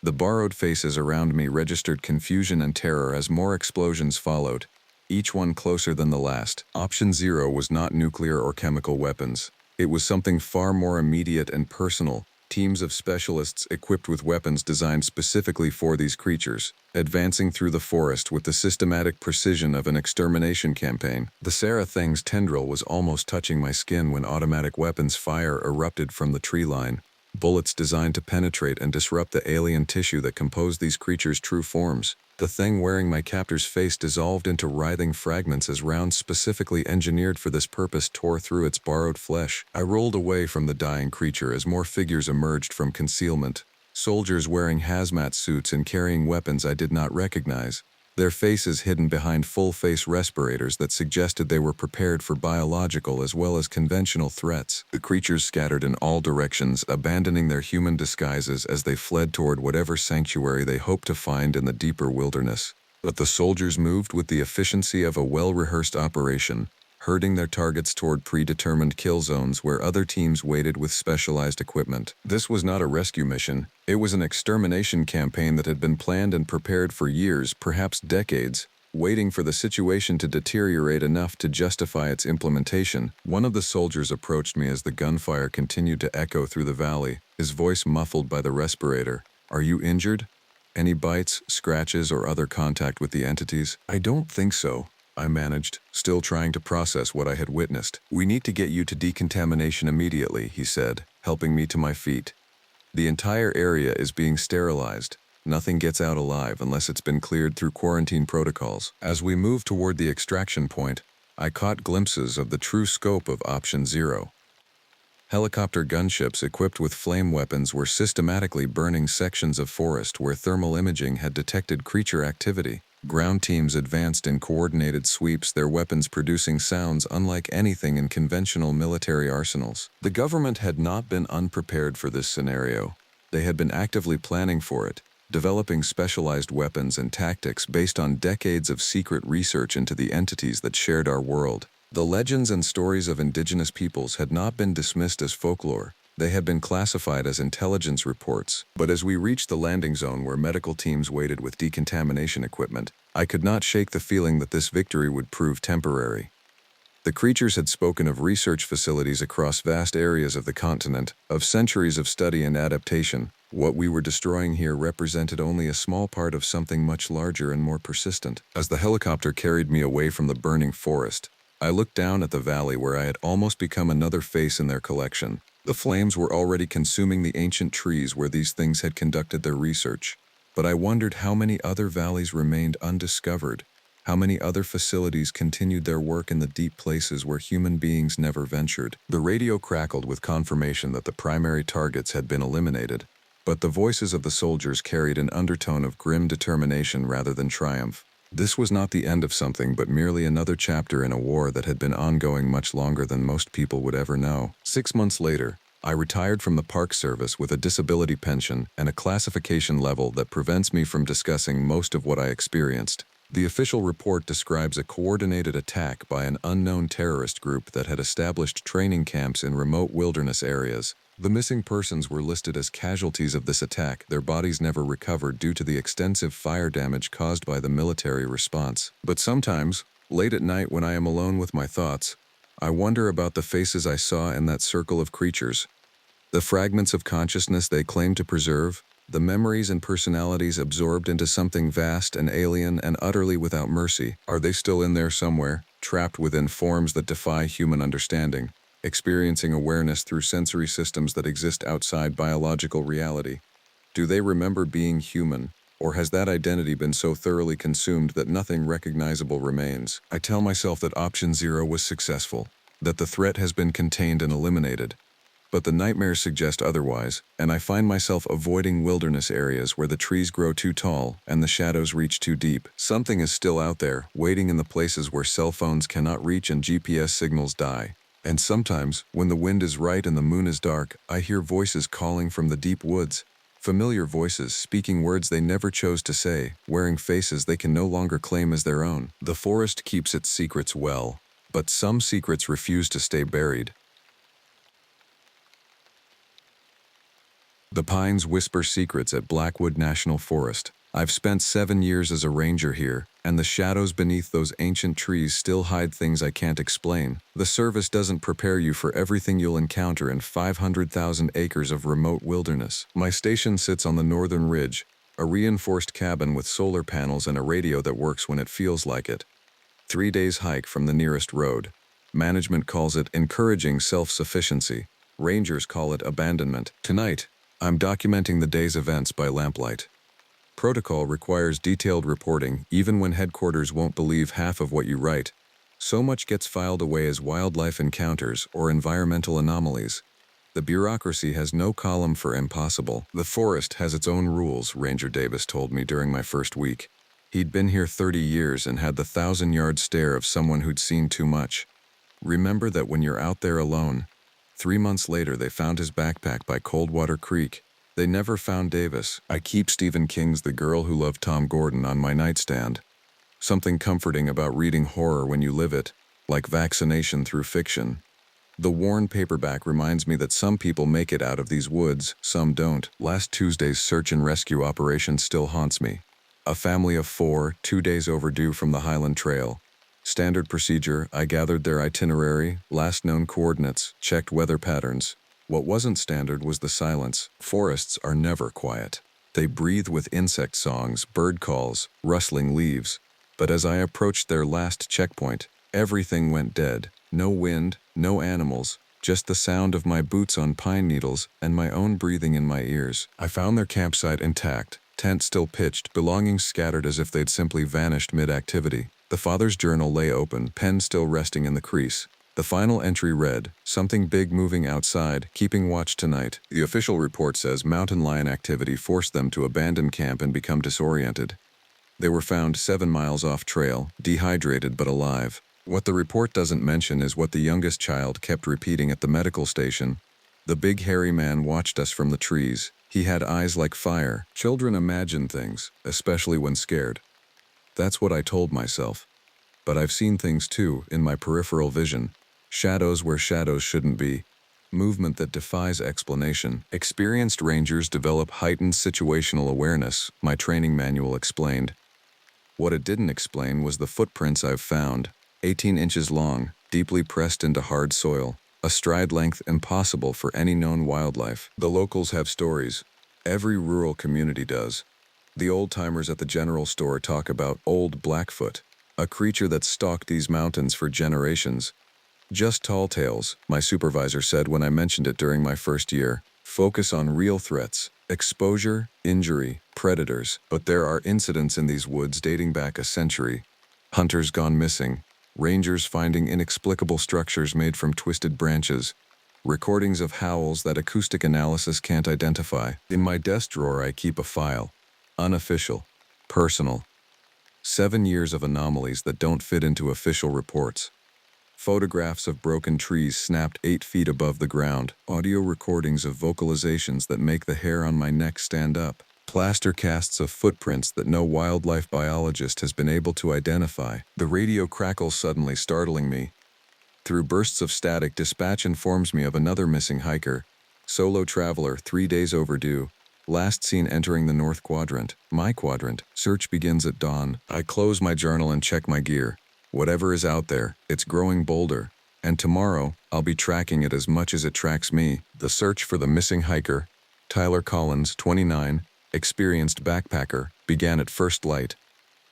The borrowed faces around me registered confusion and terror as more explosions followed, each one closer than the last. Option 0 was not nuclear or chemical weapons. It was something far more immediate and personal. Teams of specialists equipped with weapons designed specifically for these creatures, advancing through the forest with the systematic precision of an extermination campaign. The Sarah thing's tendril was almost touching my skin when automatic weapons fire erupted from the tree line. Bullets designed to penetrate and disrupt the alien tissue that composed these creatures' true forms. The thing wearing my captor's face dissolved into writhing fragments as rounds specifically engineered for this purpose tore through its borrowed flesh. I rolled away from the dying creature as more figures emerged from concealment. Soldiers wearing hazmat suits and carrying weapons I did not recognize, their faces hidden behind full-face respirators that suggested they were prepared for biological as well as conventional threats. The creatures scattered in all directions, abandoning their human disguises as they fled toward whatever sanctuary they hoped to find in the deeper wilderness. But the soldiers moved with the efficiency of a well-rehearsed operation, herding their targets toward predetermined kill zones where other teams waited with specialized equipment. This was not a rescue mission. It was an extermination campaign that had been planned and prepared for years, perhaps decades, waiting for the situation to deteriorate enough to justify its implementation. One of the soldiers approached me as the gunfire continued to echo through the valley, his voice muffled by the respirator. "Are you injured? Any bites, scratches, or other contact with the entities?" "I don't think so," I managed, still trying to process what I had witnessed. "We need to get you to decontamination immediately," he said, helping me to my feet. "The entire area is being sterilized. Nothing gets out alive unless it's been cleared through quarantine protocols." As we moved toward the extraction point, I caught glimpses of the true scope of Option 0. Helicopter gunships equipped with flame weapons were systematically burning sections of forest where thermal imaging had detected creature activity. Ground teams advanced in coordinated sweeps, their weapons producing sounds unlike anything in conventional military arsenals. The government had not been unprepared for this scenario. They had been actively planning for it, developing specialized weapons and tactics based on decades of secret research into the entities that shared our world. The legends and stories of indigenous peoples had not been dismissed as folklore. They had been classified as intelligence reports. But as we reached the landing zone where medical teams waited with decontamination equipment, I could not shake the feeling that this victory would prove temporary. The creatures had spoken of research facilities across vast areas of the continent, of centuries of study and adaptation. What we were destroying here represented only a small part of something much larger and more persistent. As the helicopter carried me away from the burning forest, I looked down at the valley where I had almost become another face in their collection. The flames were already consuming the ancient trees where these things had conducted their research. But I wondered how many other valleys remained undiscovered, how many other facilities continued their work in the deep places where human beings never ventured. The radio crackled with confirmation that the primary targets had been eliminated, but the voices of the soldiers carried an undertone of grim determination rather than triumph. This was not the end of something, but merely another chapter in a war that had been ongoing much longer than most people would ever know. 6 months later, I retired from the Park Service with a disability pension and a classification level that prevents me from discussing most of what I experienced. The official report describes a coordinated attack by an unknown terrorist group that had established training camps in remote wilderness areas. The missing persons were listed as casualties of this attack. Their bodies never recovered due to the extensive fire damage caused by the military response. But sometimes, late at night when I am alone with my thoughts, I wonder about the faces I saw in that circle of creatures. The fragments of consciousness they claim to preserve, the memories and personalities absorbed into something vast and alien and utterly without mercy. Are they still in there somewhere, trapped within forms that defy human understanding, experiencing awareness through sensory systems that exist outside biological reality? Do they remember being human, or has that identity been so thoroughly consumed that nothing recognizable remains? I tell myself that option 0 was successful, that the threat has been contained and eliminated. But the nightmares suggest otherwise, and I find myself avoiding wilderness areas where the trees grow too tall and the shadows reach too deep. Something is still out there, waiting in the places where cell phones cannot reach and GPS signals die. And sometimes, when the wind is right and the moon is dark, I hear voices calling from the deep woods. Familiar voices speaking words they never chose to say, wearing faces they can no longer claim as their own. The forest keeps its secrets well, but some secrets refuse to stay buried. The pines whisper secrets at Blackwood National Forest. I've spent 7 years as a ranger here, and the shadows beneath those ancient trees still hide things I can't explain. The service doesn't prepare you for everything you'll encounter in 500,000 acres of remote wilderness. My station sits on the northern ridge, a reinforced cabin with solar panels and a radio that works when it feels like it. 3 days hike from the nearest road. Management calls it encouraging self-sufficiency. Rangers call it abandonment. Tonight, I'm documenting the day's events by lamplight. Protocol requires detailed reporting, even when headquarters won't believe half of what you write. So much gets filed away as wildlife encounters or environmental anomalies. The bureaucracy has no column for impossible. The forest has its own rules, Ranger Davis told me during my first week. He'd been here 30 years and had the 1,000-yard stare of someone who'd seen too much. Remember that when you're out there alone. 3 months later, they found his backpack by Coldwater Creek. They never found Davis. I keep Stephen King's The Girl Who Loved Tom Gordon on my nightstand. Something comforting about reading horror when you live it, like vaccination through fiction. The worn paperback reminds me that some people make it out of these woods, some don't. Last Tuesday's search and rescue operation still haunts me. A family of 4, 2 days overdue from the Highland Trail. Standard procedure, I gathered their itinerary, last known coordinates, checked weather patterns. What wasn't standard was the silence. Forests are never quiet. They breathe with insect songs, bird calls, rustling leaves. But as I approached their last checkpoint, everything went dead. No wind, no animals, just the sound of my boots on pine needles and my own breathing in my ears. I found their campsite intact, tent still pitched, belongings scattered as if they'd simply vanished mid-activity. The father's journal lay open, pen still resting in the crease. The final entry read, "Something big moving outside, keeping watch tonight." The official report says mountain lion activity forced them to abandon camp and become disoriented. They were found 7 miles off trail, dehydrated but alive. What the report doesn't mention is what the youngest child kept repeating at the medical station. The big hairy man watched us from the trees. He had eyes like fire. Children imagine things, especially when scared. That's what I told myself. But I've seen things too, in my peripheral vision. Shadows where shadows shouldn't be. Movement that defies explanation. Experienced rangers develop heightened situational awareness, my training manual explained. What it didn't explain was the footprints I've found, 18 inches long, deeply pressed into hard soil, a stride length impossible for any known wildlife. The locals have stories. Every rural community does. The old-timers at the general store talk about Old Blackfoot, a creature that stalked these mountains for generations. Just tall tales, my supervisor said when I mentioned it during my first year. Focus on real threats, exposure, injury, predators. But there are incidents in these woods dating back a century. Hunters gone missing, rangers finding inexplicable structures made from twisted branches, recordings of howls that acoustic analysis can't identify. In my desk drawer I keep a file. Unofficial. Personal. 7 years of anomalies that don't fit into official reports. Photographs of broken trees snapped 8 feet above the ground. Audio recordings of vocalizations that make the hair on my neck stand up. Plaster casts of footprints that no wildlife biologist has been able to identify. The radio crackles suddenly, startling me. Through bursts of static, dispatch informs me of another missing hiker. Solo traveler, 3 days overdue. Last seen entering the North Quadrant. My quadrant. Search begins at dawn. I close my journal and check my gear. Whatever is out there, it's growing bolder. And tomorrow, I'll be tracking it as much as it tracks me. The search for the missing hiker, Tyler Collins, 29, experienced backpacker, began at first light.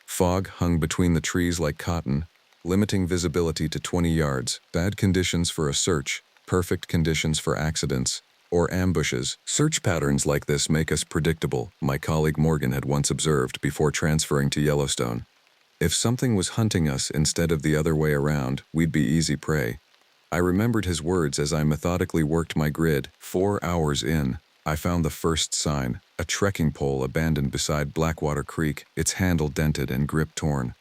Fog hung between the trees like cotton, limiting visibility to 20 yards. Bad conditions for a search, perfect conditions for accidents or ambushes. Search patterns like this make us predictable, my colleague Morgan had once observed before transferring to Yellowstone. If something was hunting us instead of the other way around, we'd be easy prey. I remembered his words as I methodically worked my grid. 4 hours in, I found the first sign, a trekking pole abandoned beside Blackwater Creek, its handle dented and grip torn.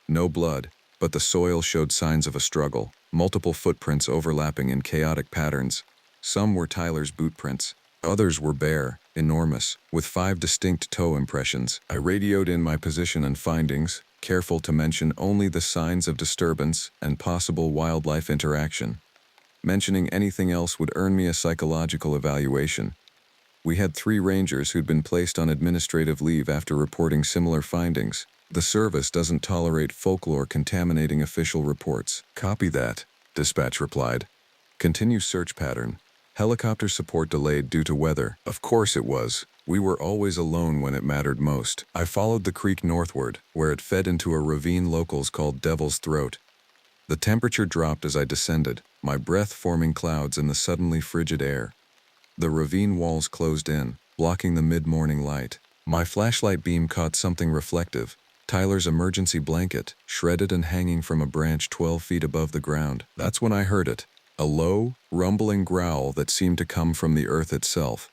No blood, but the soil showed signs of a struggle, multiple footprints overlapping in chaotic patterns. Some were Tyler's boot prints. Others were bare, enormous, with 5 distinct toe impressions. I radioed in my position and findings, careful to mention only the signs of disturbance and possible wildlife interaction. Mentioning anything else would earn me a psychological evaluation. We had 3 rangers who'd been placed on administrative leave after reporting similar findings. The service doesn't tolerate folklore contaminating official reports. Copy that, dispatch replied. Continue search pattern. Helicopter support delayed due to weather. Of course it was. We were always alone when it mattered most. I followed the creek northward, where it fed into a ravine locals called Devil's Throat. The temperature dropped as I descended, my breath forming clouds in the suddenly frigid air. The ravine walls closed in, blocking the mid-morning light. My flashlight beam caught something reflective, Tyler's emergency blanket, shredded and hanging from a branch 12 feet above the ground. That's when I heard it. A low, rumbling growl that seemed to come from the earth itself.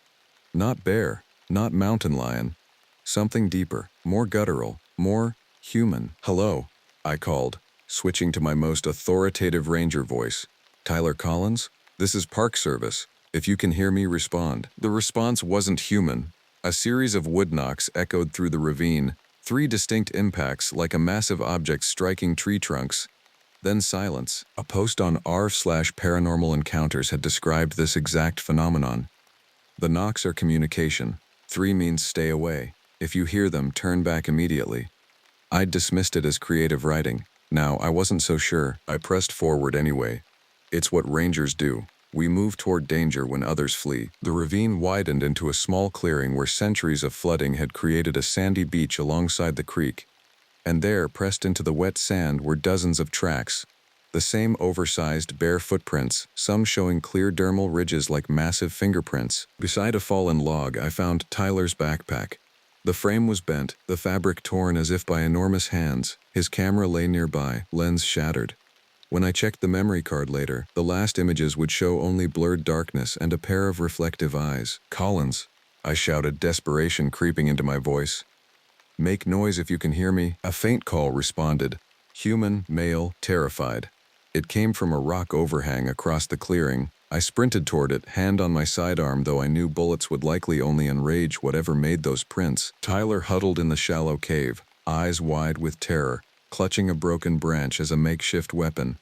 Not bear, not mountain lion. Something deeper, more guttural, more human. Hello, I called, switching to my most authoritative ranger voice. Tyler Collins? This is Park Service. If you can hear me, respond. The response wasn't human. A series of wood knocks echoed through the ravine, 3 distinct impacts like a massive object striking tree trunks. Then silence. A post on r/paranormal encounters had described this exact phenomenon. The knocks are communication. 3 means stay away. If you hear them, turn back immediately. I'd dismissed it as creative writing. Now, I wasn't so sure. I pressed forward anyway. It's what rangers do. We move toward danger when others flee. The ravine widened into a small clearing where centuries of flooding had created a sandy beach alongside the creek. And there, pressed into the wet sand, were dozens of tracks. The same oversized, bare footprints, some showing clear dermal ridges like massive fingerprints. Beside a fallen log, I found Tyler's backpack. The frame was bent, the fabric torn as if by enormous hands. His camera lay nearby, lens shattered. When I checked the memory card later, the last images would show only blurred darkness and a pair of reflective eyes. Collins, I shouted, desperation creeping into my voice. Make noise if you can hear me. A faint call responded. Human, male, terrified. It came from a rock overhang across the clearing. I sprinted toward it, hand on my sidearm, though I knew bullets would likely only enrage whatever made those prints. Tyler huddled in the shallow cave, eyes wide with terror, clutching a broken branch as a makeshift weapon.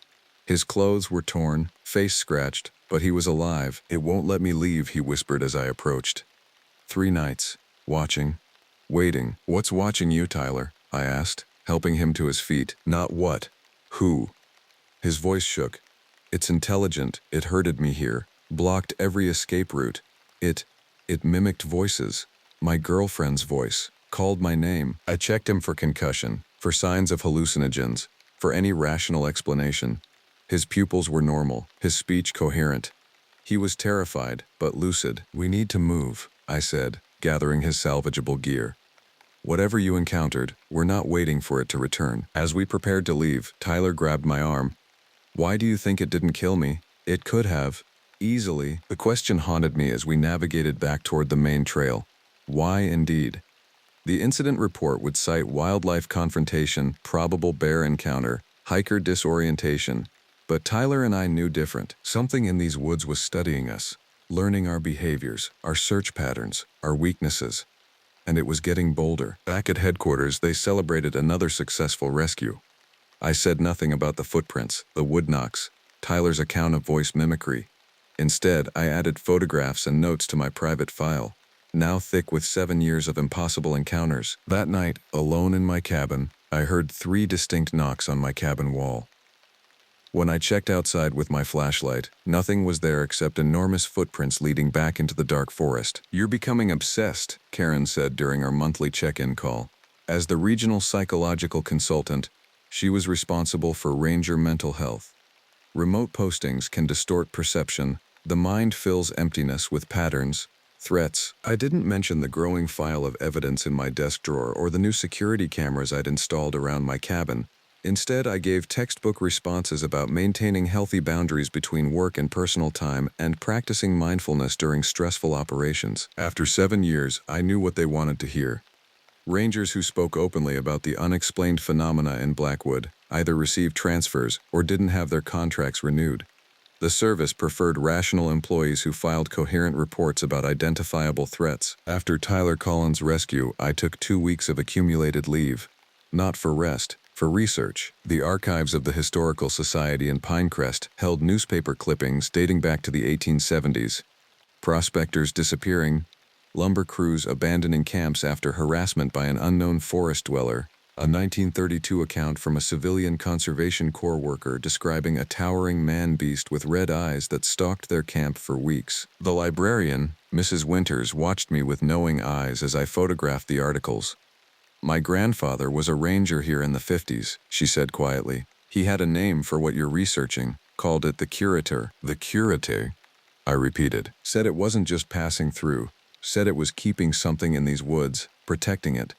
His clothes were torn, face scratched, but he was alive. It won't let me leave, he whispered as I approached. 3 nights. Watching. Waiting. What's watching you, Tyler? I asked, helping him to his feet. Not what. Who? His voice shook. It's intelligent. It herded me here. Blocked every escape route. It mimicked voices. My girlfriend's voice. Called my name. I checked him for concussion, for signs of hallucinogens, for any rational explanation. His pupils were normal, his speech coherent. He was terrified, but lucid. We need to move, I said, gathering his salvageable gear. Whatever you encountered, we're not waiting for it to return. As we prepared to leave, Tyler grabbed my arm. Why do you think it didn't kill me? It could have. Easily. The question haunted me as we navigated back toward the main trail. Why indeed? The incident report would cite wildlife confrontation, probable bear encounter, hiker disorientation. But Tyler and I knew different. Something in these woods was studying us, learning our behaviors, our search patterns, our weaknesses. And it was getting bolder. Back at headquarters, they celebrated another successful rescue. I said nothing about the footprints, the wood knocks, Tyler's account of voice mimicry. Instead, I added photographs and notes to my private file, now thick with 7 years of impossible encounters. That night, alone in my cabin, I heard 3 distinct knocks on my cabin wall. When I checked outside with my flashlight, nothing was there except enormous footprints leading back into the dark forest. You're becoming obsessed, Karen said during our monthly check-in call. As the regional psychological consultant, she was responsible for ranger mental health. Remote postings can distort perception. The mind fills emptiness with patterns, threats. I didn't mention the growing file of evidence in my desk drawer or the new security cameras I'd installed around my cabin. Instead, I gave textbook responses about maintaining healthy boundaries between work and personal time and practicing mindfulness during stressful operations. After 7 years, I knew what they wanted to hear. Rangers who spoke openly about the unexplained phenomena in Blackwood either received transfers or didn't have their contracts renewed. The service preferred rational employees who filed coherent reports about identifiable threats. After Tyler Collins' rescue, I took 2 weeks of accumulated leave. Not for rest, for research. The archives of the Historical Society in Pinecrest held newspaper clippings dating back to the 1870s. Prospectors disappearing, lumber crews abandoning camps after harassment by an unknown forest dweller, a 1932 account from a civilian Conservation Corps worker describing a towering man-beast with red eyes that stalked their camp for weeks. The librarian, Mrs. Winters, watched me with knowing eyes as I photographed the articles. My grandfather was a ranger here in the 50s, she said quietly. He had a name for what you're researching, called it the curator. The curator, I repeated. Said it wasn't just passing through, said it was keeping something in these woods, protecting it.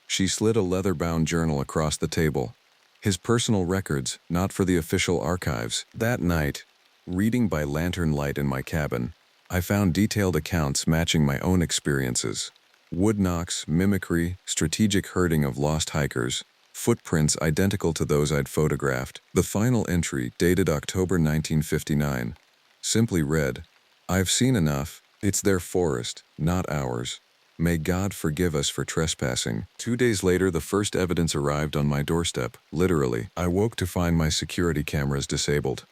She slid a leather-bound journal across the table. His personal records, not for the official archives. That night, reading by lantern light in my cabin, I found detailed accounts matching my own experiences. Wood knocks, mimicry, strategic herding of lost hikers, footprints identical to those I'd photographed. The final entry, dated October 1959, simply read, "I've seen enough. It's their forest, not ours. May God forgive us for trespassing." 2 days later, the first evidence arrived on my doorstep, literally. I woke to find my security cameras disabled.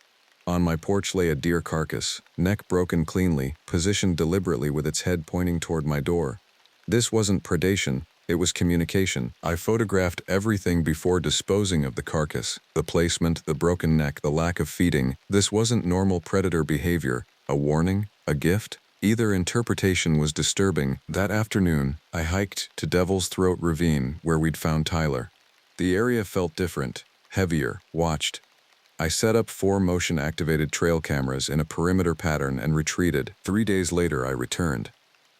On my porch lay a deer carcass, neck broken cleanly, positioned deliberately with its head pointing toward my door. This wasn't predation, it was communication. I photographed everything before disposing of the carcass. The placement, the broken neck, the lack of feeding. This wasn't normal predator behavior. A warning? A gift? Either interpretation was disturbing. That afternoon, I hiked to Devil's Throat Ravine, where we'd found Tyler. The area felt different, heavier, watched. I set up 4 motion-activated trail cameras in a perimeter pattern and retreated. 3 days later, I returned.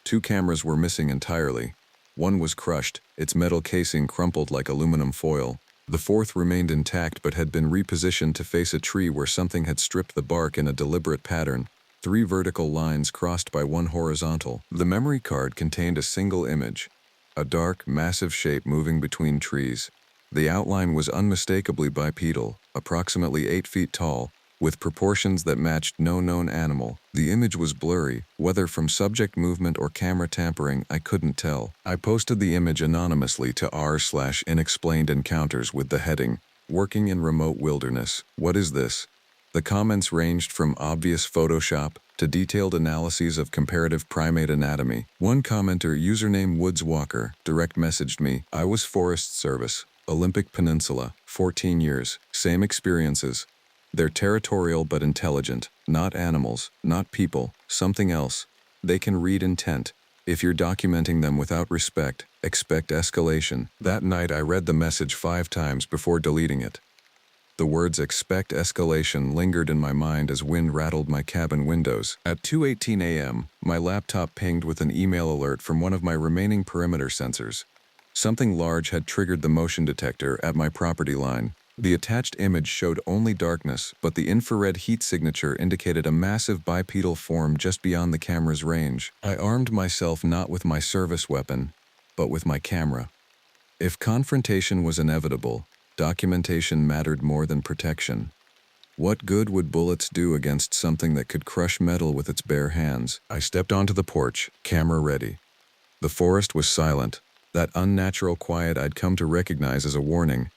2 cameras were missing entirely. One was crushed, its metal casing crumpled like aluminum foil. The 4th remained intact but had been repositioned to face a tree where something had stripped the bark in a deliberate pattern. 3 vertical lines crossed by 1 horizontal. The memory card contained a single image. a dark, massive shape moving between trees. The outline was unmistakably bipedal, approximately 8 feet tall, with proportions that matched no known animal. The image was blurry, whether from subject movement or camera tampering, I couldn't tell. I posted the image anonymously to r/unexplained encounters with the heading, "Working in remote wilderness. What is this?" The comments ranged from obvious Photoshop to detailed analyses of comparative primate anatomy. One commenter, username Woods Walker, direct messaged me, "I was Forest Service, Olympic Peninsula, 14 years, same experiences. They're territorial but intelligent, not animals, not people, something else. They can read intent. If you're documenting them without respect, expect escalation." That night I read the message 5 times before deleting it. The words "expect escalation" lingered in my mind as wind rattled my cabin windows. At 2:18 a.m., my laptop pinged with an email alert from one of my remaining perimeter sensors. Something large had triggered the motion detector at my property line. The attached image showed only darkness, but the infrared heat signature indicated a massive bipedal form just beyond the camera's range. I armed myself not with my service weapon, but with my camera. If confrontation was inevitable, documentation mattered more than protection. What good would bullets do against something that could crush metal with its bare hands? I stepped onto the porch, camera ready. The forest was silent, that unnatural quiet I'd come to recognize as a warning.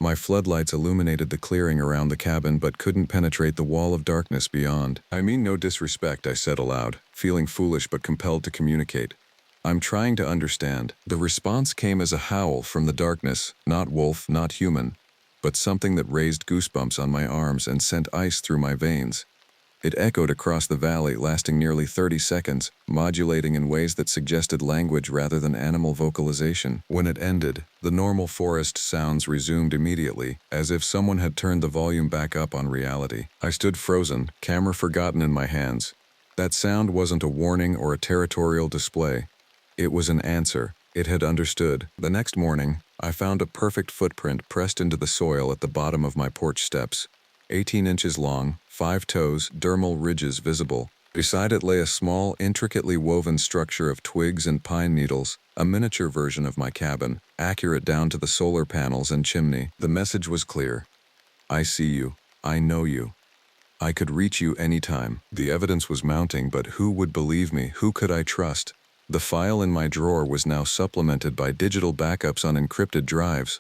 My floodlights illuminated the clearing around the cabin but couldn't penetrate the wall of darkness beyond. "I mean no disrespect," I said aloud, feeling foolish but compelled to communicate. "I'm trying to understand." The response came as a howl from the darkness, not wolf, not human, but something that raised goosebumps on my arms and sent ice through my veins. It echoed across the valley, lasting nearly 30 seconds, modulating in ways that suggested language rather than animal vocalization. When it ended, the normal forest sounds resumed immediately, as if someone had turned the volume back up on reality. I stood frozen, camera forgotten in my hands. That sound wasn't a warning or a territorial display. It was an answer. It had understood. The next morning, I found a perfect footprint pressed into the soil at the bottom of my porch steps. 18 inches long, 5 toes, dermal ridges visible. Beside it lay a small, intricately woven structure of twigs and pine needles, a miniature version of my cabin, accurate down to the solar panels and chimney. The message was clear. I see you. I know you. I could reach you anytime. The evidence was mounting, but who would believe me? Who could I trust? The file in my drawer was now supplemented by digital backups on encrypted drives.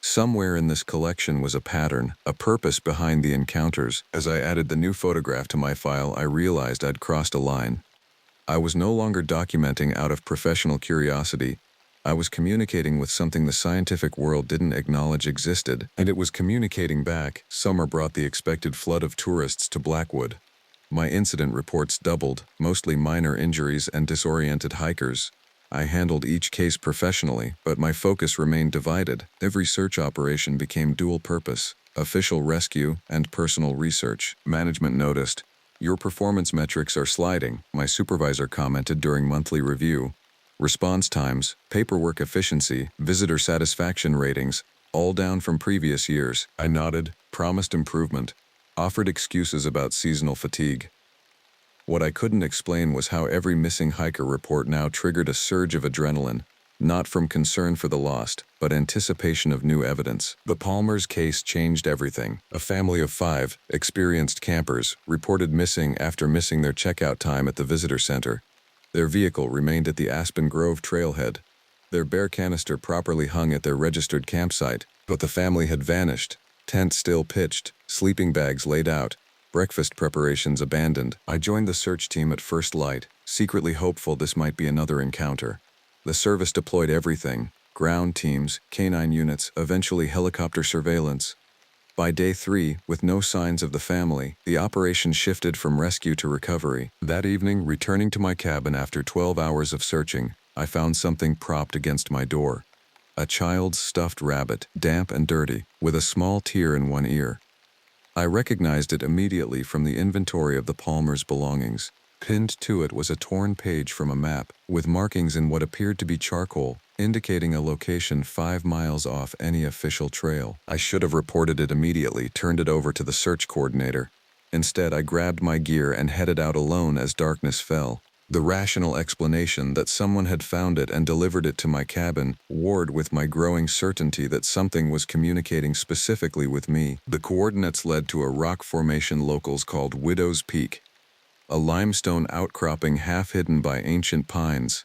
Somewhere in this collection was a pattern, a purpose behind the encounters. As I added the new photograph to my file, I realized I'd crossed a line. I was no longer documenting out of professional curiosity. I was communicating with something the scientific world didn't acknowledge existed, and it was communicating back. Summer brought the expected flood of tourists to Blackwood. My incident reports doubled, mostly minor injuries and disoriented hikers. I handled each case professionally, but my focus remained divided. Every search operation became dual purpose, official rescue and personal research. Management noticed, "Your performance metrics are sliding," my supervisor commented during monthly review. Response times, paperwork efficiency, visitor satisfaction ratings, all down from previous years. I nodded, promised improvement, offered excuses about seasonal fatigue. What I couldn't explain was how every missing hiker report now triggered a surge of adrenaline, not from concern for the lost, but anticipation of new evidence. The Palmer's case changed everything. A family of 5, experienced campers, reported missing after missing their checkout time at the visitor center. Their vehicle remained at the Aspen Grove trailhead. Their bear canister properly hung at their registered campsite, but the family had vanished. Tent still pitched, sleeping bags laid out, breakfast preparations abandoned. I joined the search team at first light, secretly hopeful this might be another encounter. The service deployed everything: ground teams, canine units, eventually helicopter surveillance. By day 3, with no signs of the family, the operation shifted from rescue to recovery. That evening, returning to my cabin after 12 hours of searching, I found something propped against my door. A child's stuffed rabbit, damp and dirty, with a small tear in one ear. I recognized it immediately from the inventory of the Palmer's belongings. Pinned to it was a torn page from a map, with markings in what appeared to be charcoal, indicating a location 5 miles off any official trail. I should have reported it immediately, turned it over to the search coordinator. Instead, I grabbed my gear and headed out alone as darkness fell. The rational explanation that someone had found it and delivered it to my cabin warred with my growing certainty that something was communicating specifically with me. The coordinates led to a rock formation locals called Widow's Peak, a limestone outcropping half hidden by ancient pines.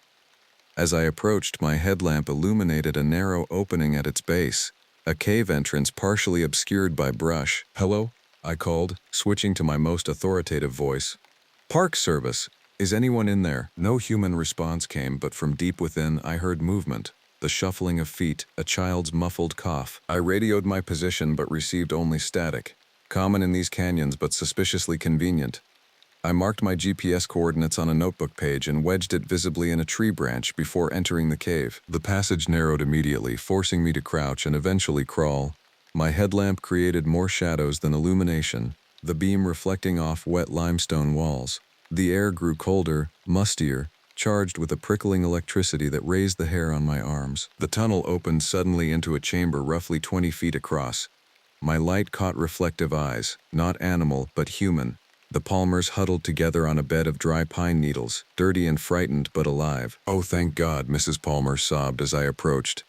As I approached, my headlamp illuminated a narrow opening at its base, a cave entrance partially obscured by brush. "Hello?" I called, switching to my most authoritative voice. "Park Service. Is anyone in there?" No human response came, but from deep within I heard movement, the shuffling of feet, a child's muffled cough. I radioed my position but received only static, common in these canyons but suspiciously convenient. I marked my GPS coordinates on a notebook page and wedged it visibly in a tree branch before entering the cave. The passage narrowed immediately, forcing me to crouch and eventually crawl. My headlamp created more shadows than illumination, the beam reflecting off wet limestone walls. The air grew colder, mustier, charged with a prickling electricity that raised the hair on my arms. The tunnel opened suddenly into a chamber roughly 20 feet across. My light caught reflective eyes, not animal, but human. The Palmers huddled together on a bed of dry pine needles, dirty and frightened but alive. "Oh, thank God," Mrs. Palmer sobbed as I approached.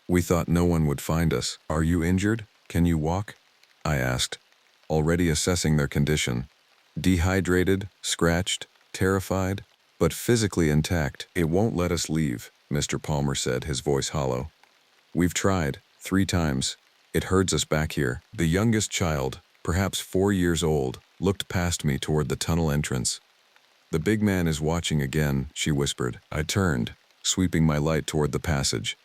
"We thought no one would find us. Are you injured? Can you walk?" I asked, already assessing their condition. Dehydrated, scratched, terrified, but physically intact. "It won't let us leave," Mr. Palmer said, his voice hollow. "We've tried, 3 times. It herds us back here." The youngest child, perhaps 4 years old, looked past me toward the tunnel entrance. "The big man is watching again," she whispered. I turned, sweeping my light toward the passage.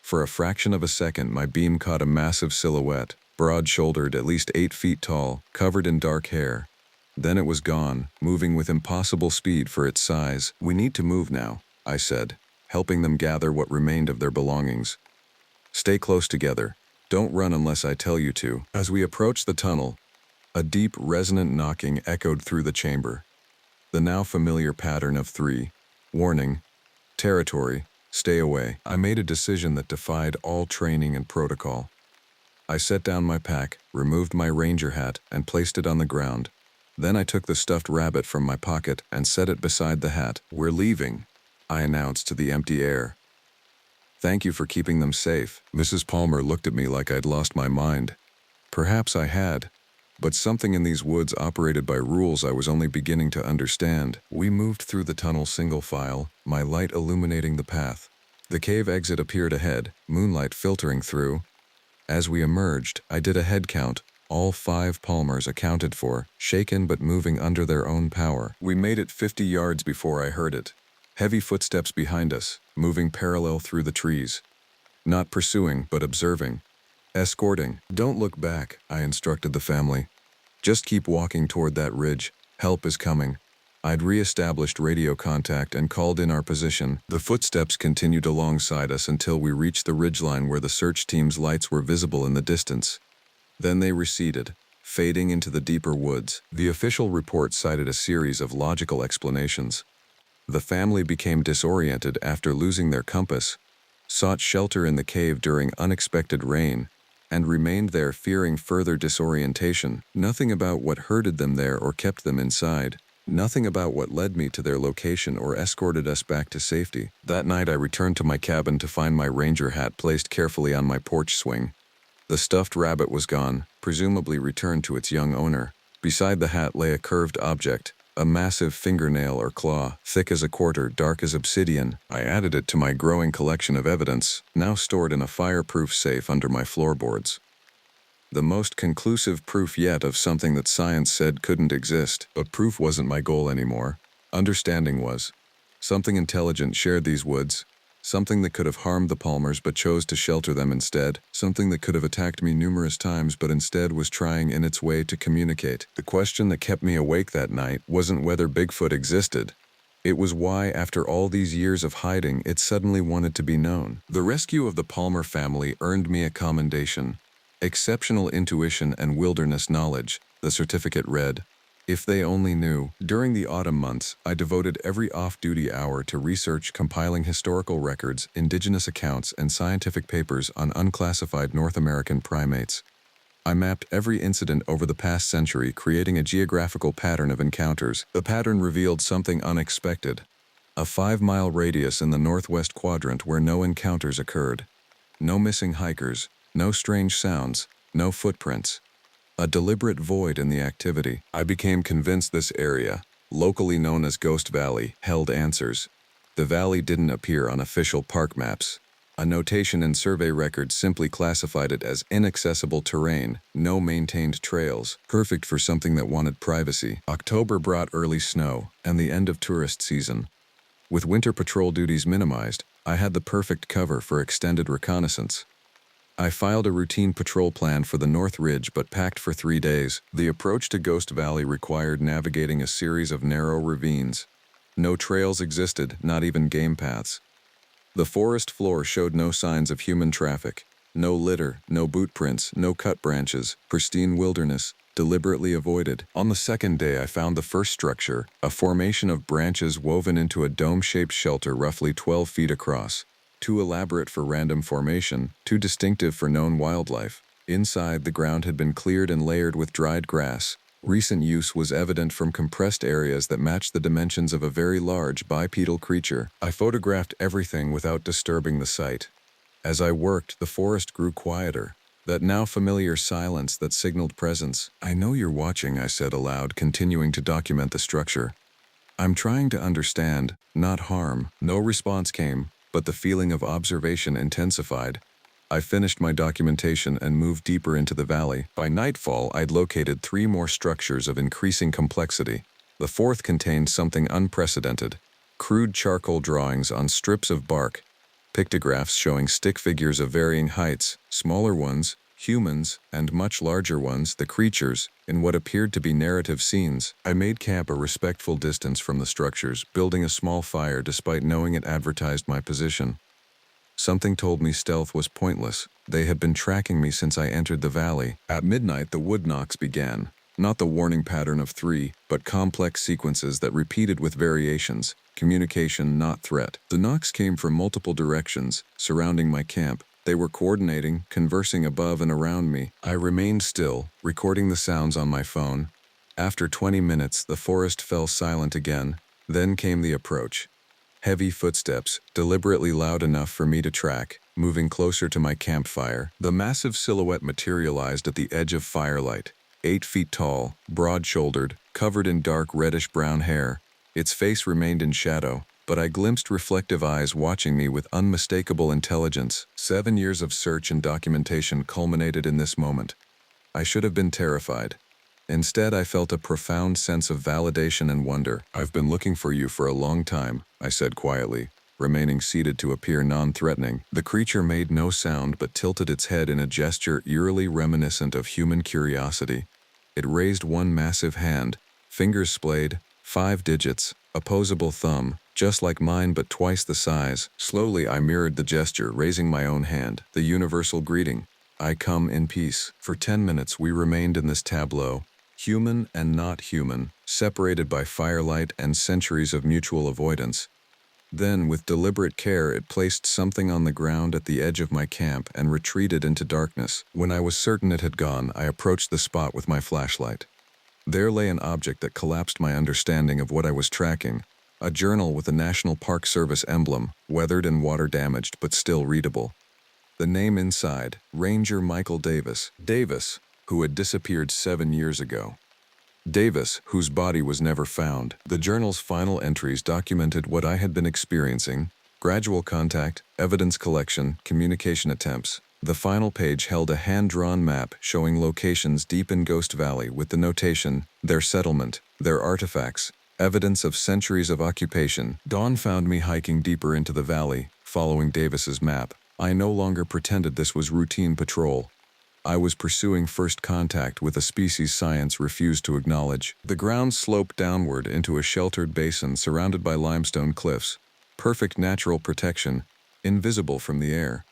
For a fraction of a second, my beam caught a massive silhouette, broad-shouldered, at least 8 feet tall, covered in dark hair. Then it was gone, moving with impossible speed for its size. "We need to move now," I said, helping them gather what remained of their belongings. "Stay close together. Don't run unless I tell you to." As we approached the tunnel, a deep, resonant knocking echoed through the chamber. The now familiar pattern of 3. Warning. Territory. Stay away. I made a decision that defied all training and protocol. I set down my pack, removed my ranger hat, and placed it on the ground. Then I took the stuffed rabbit from my pocket and set it beside the hat. "We're leaving," I announced to the empty air. "Thank you for keeping them safe." Mrs. Palmer looked at me like I'd lost my mind. Perhaps I had, but something in these woods operated by rules I was only beginning to understand. We moved through the tunnel single file, my light illuminating the path. The cave exit appeared ahead, moonlight filtering through. As we emerged, I did a head count. All 5 Palmers accounted for, shaken but moving under their own power. We made it 50 yards before I heard it. Heavy footsteps behind us, moving parallel through the trees. Not pursuing, but observing. Escorting. "Don't look back," I instructed the family. "Just keep walking toward that ridge. Help is coming." I'd re-established radio contact and called in our position. The footsteps continued alongside us until we reached the ridgeline where the search team's lights were visible in the distance. Then they receded, fading into the deeper woods. The official report cited a series of logical explanations. The family became disoriented after losing their compass, sought shelter in the cave during unexpected rain, and remained there fearing further disorientation. Nothing about what herded them there or kept them inside. Nothing about what led me to their location or escorted us back to safety. That night I returned to my cabin to find my ranger hat placed carefully on my porch swing. The stuffed rabbit was gone, presumably returned to its young owner. Beside the hat lay a curved object, a massive fingernail or claw, thick as a quarter, dark as obsidian. I added it to my growing collection of evidence, now stored in a fireproof safe under my floorboards. The most conclusive proof yet of something that science said couldn't exist. But proof wasn't my goal anymore. Understanding was. Something intelligent shared these woods. Something that could have harmed the Palmers but chose to shelter them instead. Something that could have attacked me numerous times but instead was trying in its way to communicate. The question that kept me awake that night wasn't whether Bigfoot existed. It was why, after all these years of hiding, it suddenly wanted to be known. The rescue of the Palmer family earned me a commendation. Exceptional intuition and wilderness knowledge, the certificate read. If they only knew. During the autumn months, I devoted every off-duty hour to research, compiling historical records, indigenous accounts, and scientific papers on unclassified North American primates. I mapped every incident over the past century, creating a geographical pattern of encounters. The pattern revealed something unexpected. A 5-mile radius in the northwest quadrant where no encounters occurred. No missing hikers, no strange sounds, no footprints. A deliberate void in the activity. I became convinced this area, locally known as Ghost Valley, held answers. The valley didn't appear on official park maps. A notation in survey records simply classified it as inaccessible terrain, no maintained trails, perfect for something that wanted privacy. October brought early snow and the end of tourist season. With winter patrol duties minimized, I had the perfect cover for extended reconnaissance. I filed a routine patrol plan for the North Ridge but packed for 3 days. The approach to Ghost Valley required navigating a series of narrow ravines. No trails existed, not even game paths. The forest floor showed no signs of human traffic. No litter, no boot prints, no cut branches, pristine wilderness, deliberately avoided. On the second day, I found the first structure, a formation of branches woven into a dome-shaped shelter roughly 12 feet across. Too elaborate for random formation, too distinctive for known wildlife. Inside, the ground had been cleared and layered with dried grass. Recent use was evident from compressed areas that matched the dimensions of a very large bipedal creature. I photographed everything without disturbing the site. As I worked, the forest grew quieter. That now familiar silence that signaled presence. "I know you're watching," I said aloud, continuing to document the structure. "I'm trying to understand, not harm." No response came, but the feeling of observation intensified. I finished my documentation and moved deeper into the valley. By nightfall, I'd located 3 more structures of increasing complexity. The fourth contained something unprecedented. Crude charcoal drawings on strips of bark. Pictographs showing stick figures of varying heights, smaller ones, humans, and much larger ones, the creatures, in what appeared to be narrative scenes. I made camp a respectful distance from the structures, building a small fire despite knowing it advertised my position. Something told me stealth was pointless. They had been tracking me since I entered the valley. At midnight, the wood knocks began. Not the warning pattern of 3, but complex sequences that repeated with variations. Communication, not threat. The knocks came from multiple directions, surrounding my camp. They were coordinating, conversing above and around me. I remained still, recording the sounds on my phone. After 20 minutes, the forest fell silent again. Then came the approach. Heavy footsteps, deliberately loud enough for me to track, moving closer to my campfire. The massive silhouette materialized at the edge of firelight. 8 feet tall, broad-shouldered, covered in dark reddish-brown hair. Its face remained in shadow, but I glimpsed reflective eyes watching me with unmistakable intelligence. 7 years of search and documentation culminated in this moment. I should have been terrified. Instead, I felt a profound sense of validation and wonder. "I've been looking for you for a long time," I said quietly, remaining seated to appear non-threatening. The creature made no sound but tilted its head in a gesture eerily reminiscent of human curiosity. It raised one massive hand, fingers splayed, 5 digits, opposable thumb, just like mine but twice the size. Slowly I mirrored the gesture, raising my own hand, the universal greeting. "I come in peace." For 10 minutes we remained in this tableau, human and not human, separated by firelight and centuries of mutual avoidance. Then, with deliberate care, it placed something on the ground at the edge of my camp and retreated into darkness. When I was certain it had gone, I approached the spot with my flashlight. There lay an object that collapsed my understanding of what I was tracking, a journal with a National Park Service emblem, weathered and water-damaged but still readable. The name inside, Ranger Michael Davis. Davis, who had disappeared 7 years ago. Davis, whose body was never found. The journal's final entries documented what I had been experiencing: gradual contact, evidence collection, communication attempts. The final page held a hand-drawn map showing locations deep in Ghost Valley with the notation, their settlement, their artifacts, evidence of centuries of occupation. Dawn found me hiking deeper into the valley, following Davis's map. I no longer pretended this was routine patrol. I was pursuing first contact with a species science refused to acknowledge. The ground sloped downward into a sheltered basin surrounded by limestone cliffs. Perfect natural protection, invisible from the air.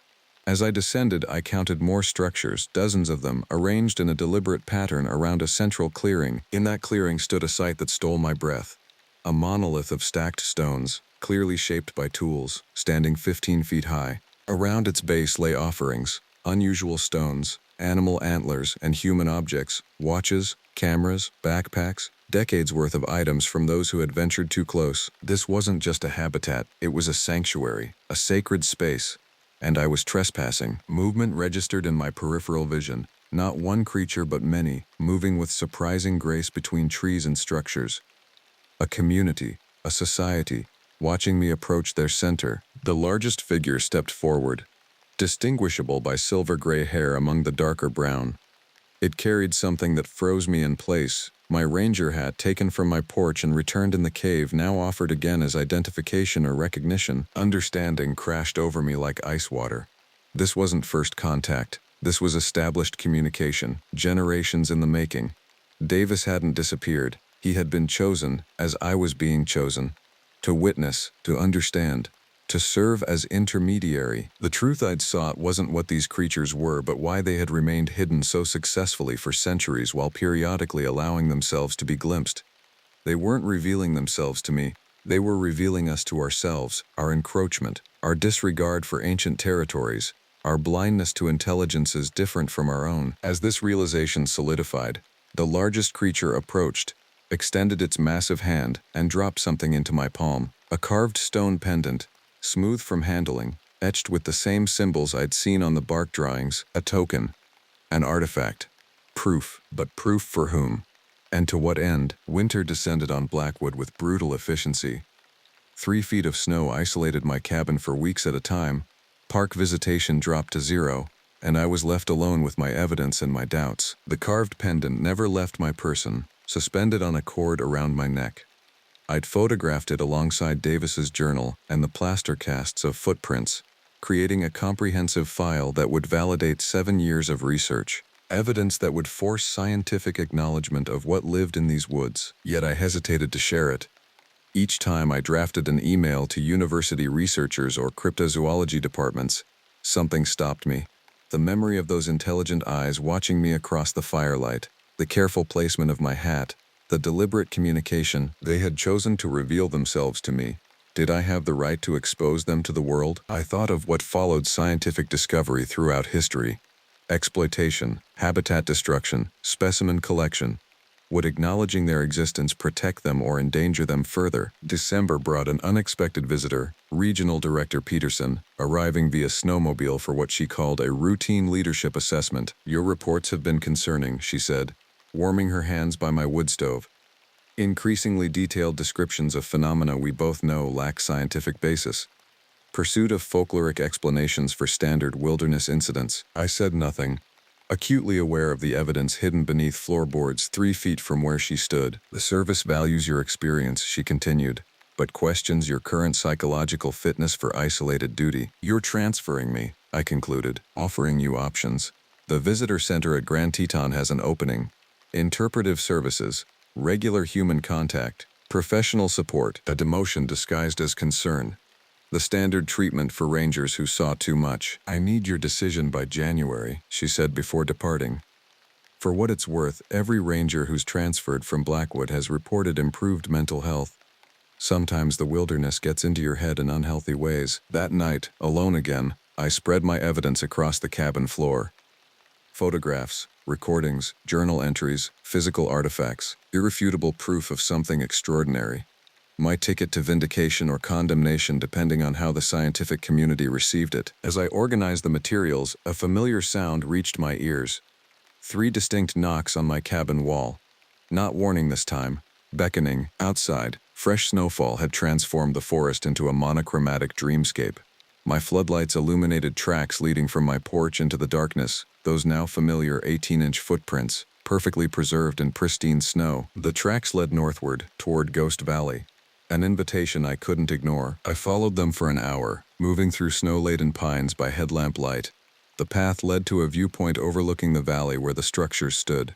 As I descended, I counted more structures, dozens of them, arranged in a deliberate pattern around a central clearing. In that clearing stood a sight that stole my breath. A monolith of stacked stones, clearly shaped by tools, standing 15 feet high. Around its base lay offerings, Unusual stones, animal antlers, and human objects, watches, cameras, backpacks, decades worth of items from those who had ventured too close. This wasn't just a habitat, it was a sanctuary, a sacred space. And I was trespassing. Movement registered in my peripheral vision. Not one creature but many, moving with surprising grace between trees and structures. A community, a society, watching me approach their center. The largest figure stepped forward, distinguishable by silver-gray hair among the darker brown. It carried something that froze me in place. My ranger hat, taken from my porch and returned in the cave, now offered again as identification or recognition. Understanding crashed over me like ice water. This wasn't first contact. This was established communication, generations in the making. Davis hadn't disappeared. He had been chosen, as I was being chosen. To witness, to understand, to serve as intermediary. The truth I'd sought wasn't what these creatures were, but why they had remained hidden so successfully for centuries while periodically allowing themselves to be glimpsed. They weren't revealing themselves to me. They were revealing us to ourselves, our encroachment, our disregard for ancient territories, our blindness to intelligences different from our own. As this realization solidified, the largest creature approached, extended its massive hand, and dropped something into my palm. A carved stone pendant, smooth from handling, etched with the same symbols I'd seen on the bark drawings. A token, an artifact, proof, but proof for whom? And to what end? Winter descended on Blackwood with brutal efficiency. 3 feet of snow isolated my cabin for weeks at a time, park visitation dropped to zero, and I was left alone with my evidence and my doubts. The carved pendant never left my person, suspended on a cord around my neck. I'd photographed it alongside Davis's journal and the plaster casts of footprints, creating a comprehensive file that would validate 7 years of research, evidence that would force scientific acknowledgement of what lived in these woods. Yet I hesitated to share it. Each time I drafted an email to university researchers or cryptozoology departments, something stopped me. The memory of those intelligent eyes watching me across the firelight, the careful placement of my hat, the deliberate communication. They had chosen to reveal themselves to me. Did I have the right to expose them to the world? I thought of what followed scientific discovery throughout history. Exploitation, habitat destruction, specimen collection. Would acknowledging their existence protect them or endanger them further? December brought an unexpected visitor, Regional Director Peterson, arriving via snowmobile for what she called a routine leadership assessment. "Your reports have been concerning," she said, warming her hands by my wood stove. "Increasingly detailed descriptions of phenomena we both know lack scientific basis. Pursuit of folkloric explanations for standard wilderness incidents." I said nothing, acutely aware of the evidence hidden beneath floorboards 3 feet from where she stood. "The service values your experience," she continued, "but questions your current psychological fitness for isolated duty. You're transferring me," I concluded, "offering you options. The visitor center at Grand Teton has an opening. Interpretive services, regular human contact, professional support, a demotion disguised as concern. The standard treatment for rangers who saw too much. I need your decision by January," she said before departing. For what it's worth, every ranger who's transferred from Blackwood has reported improved mental health. Sometimes the wilderness gets into your head in unhealthy ways. That night, alone again, I spread my evidence across the cabin floor. Photographs, recordings, journal entries, physical artifacts, irrefutable proof of something extraordinary. My ticket to vindication or condemnation depending on how the scientific community received it. As I organized the materials, a familiar sound reached my ears. 3 distinct knocks on my cabin wall. Not warning this time, beckoning. Outside, fresh snowfall had transformed the forest into a monochromatic dreamscape. My floodlights illuminated tracks leading from my porch into the darkness, those now familiar 18-inch footprints, perfectly preserved in pristine snow. The tracks led northward, toward Ghost Valley. An invitation I couldn't ignore. I followed them for an hour, moving through snow-laden pines by headlamp light. The path led to a viewpoint overlooking the valley where the structures stood.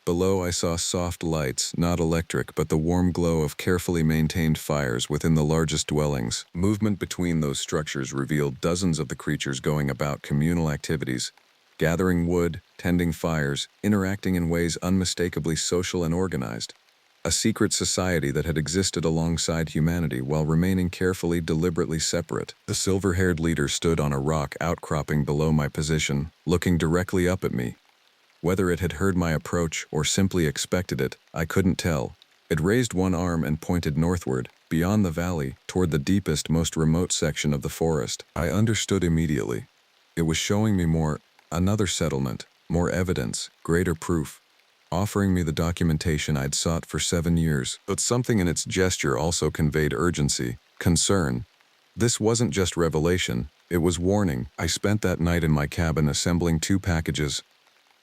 Below I saw soft lights, not electric, but the warm glow of carefully maintained fires within the largest dwellings. Movement between those structures revealed dozens of the creatures going about communal activities, gathering wood, tending fires, interacting in ways unmistakably social and organized. a secret society that had existed alongside humanity while remaining carefully, deliberately separate. The silver-haired leader stood on a rock outcropping below my position, looking directly up at me. Whether it had heard my approach or simply expected it, I couldn't tell. It raised one arm and pointed northward, beyond the valley, toward the deepest, most remote section of the forest. I understood immediately. It was showing me more, another settlement, more evidence, greater proof, offering me the documentation I'd sought for 7 years. But something in its gesture also conveyed urgency, concern. This wasn't just revelation, it was warning. I spent that night in my cabin assembling 2 packages.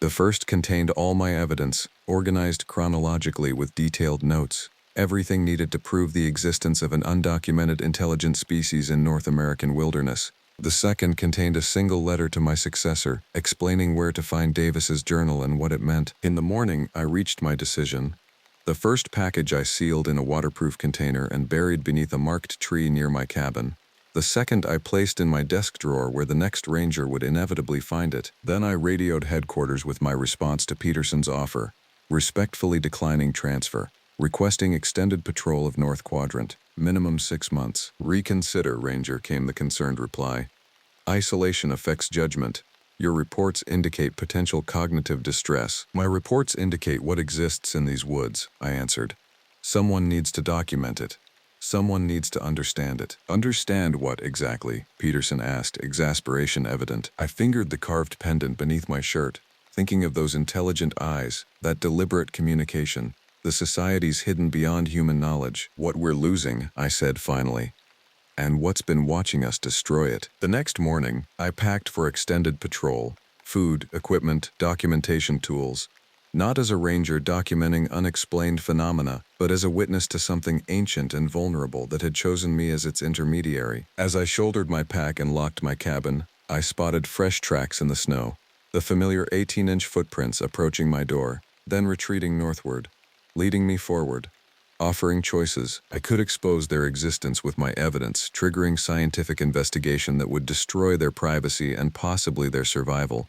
The first contained all my evidence, organized chronologically with detailed notes. Everything needed to prove the existence of an undocumented intelligent species in North American wilderness. The second contained a single letter to my successor, explaining where to find Davis's journal and what it meant. In the morning, I reached my decision. The first package I sealed in a waterproof container and buried beneath a marked tree near my cabin. The second I placed in my desk drawer where the next ranger would inevitably find it. Then I radioed headquarters with my response to Peterson's offer, respectfully declining transfer, requesting extended patrol of North Quadrant, minimum 6 months. Reconsider, Ranger, came the concerned reply. Isolation affects judgment. Your reports indicate potential cognitive distress. My reports indicate what exists in these woods, I answered. Someone needs to document it. Someone needs to understand it. Understand what exactly? Peterson asked, exasperation evident. I fingered the carved pendant beneath my shirt, thinking of those intelligent eyes, that deliberate communication, the societies hidden beyond human knowledge. What we're losing, I said finally, and what's been watching us destroy it. The next morning, I packed for extended patrol, food, equipment, documentation tools, not as a ranger documenting unexplained phenomena, but as a witness to something ancient and vulnerable that had chosen me as its intermediary. As I shouldered my pack and locked my cabin, I spotted fresh tracks in the snow, the familiar 18-inch footprints approaching my door, then retreating northward, leading me forward. Offering choices, I could expose their existence with my evidence, triggering scientific investigation that would destroy their privacy and possibly their survival.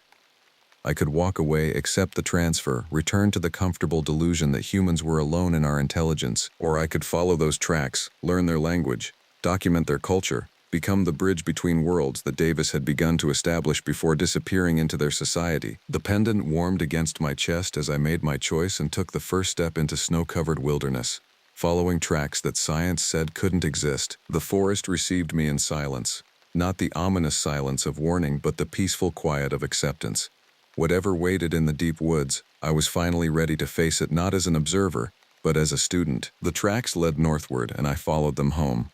I could walk away, accept the transfer, return to the comfortable delusion that humans were alone in our intelligence, or I could follow those tracks, learn their language, document their culture, become the bridge between worlds that Davis had begun to establish before disappearing into their society. The pendant warmed against my chest as I made my choice and took the first step into snow-covered wilderness, following tracks that science said couldn't exist. The forest received me in silence, not the ominous silence of warning, but the peaceful quiet of acceptance. Whatever waited in the deep woods, I was finally ready to face it not as an observer, but as a student. The tracks led northward and I followed them home.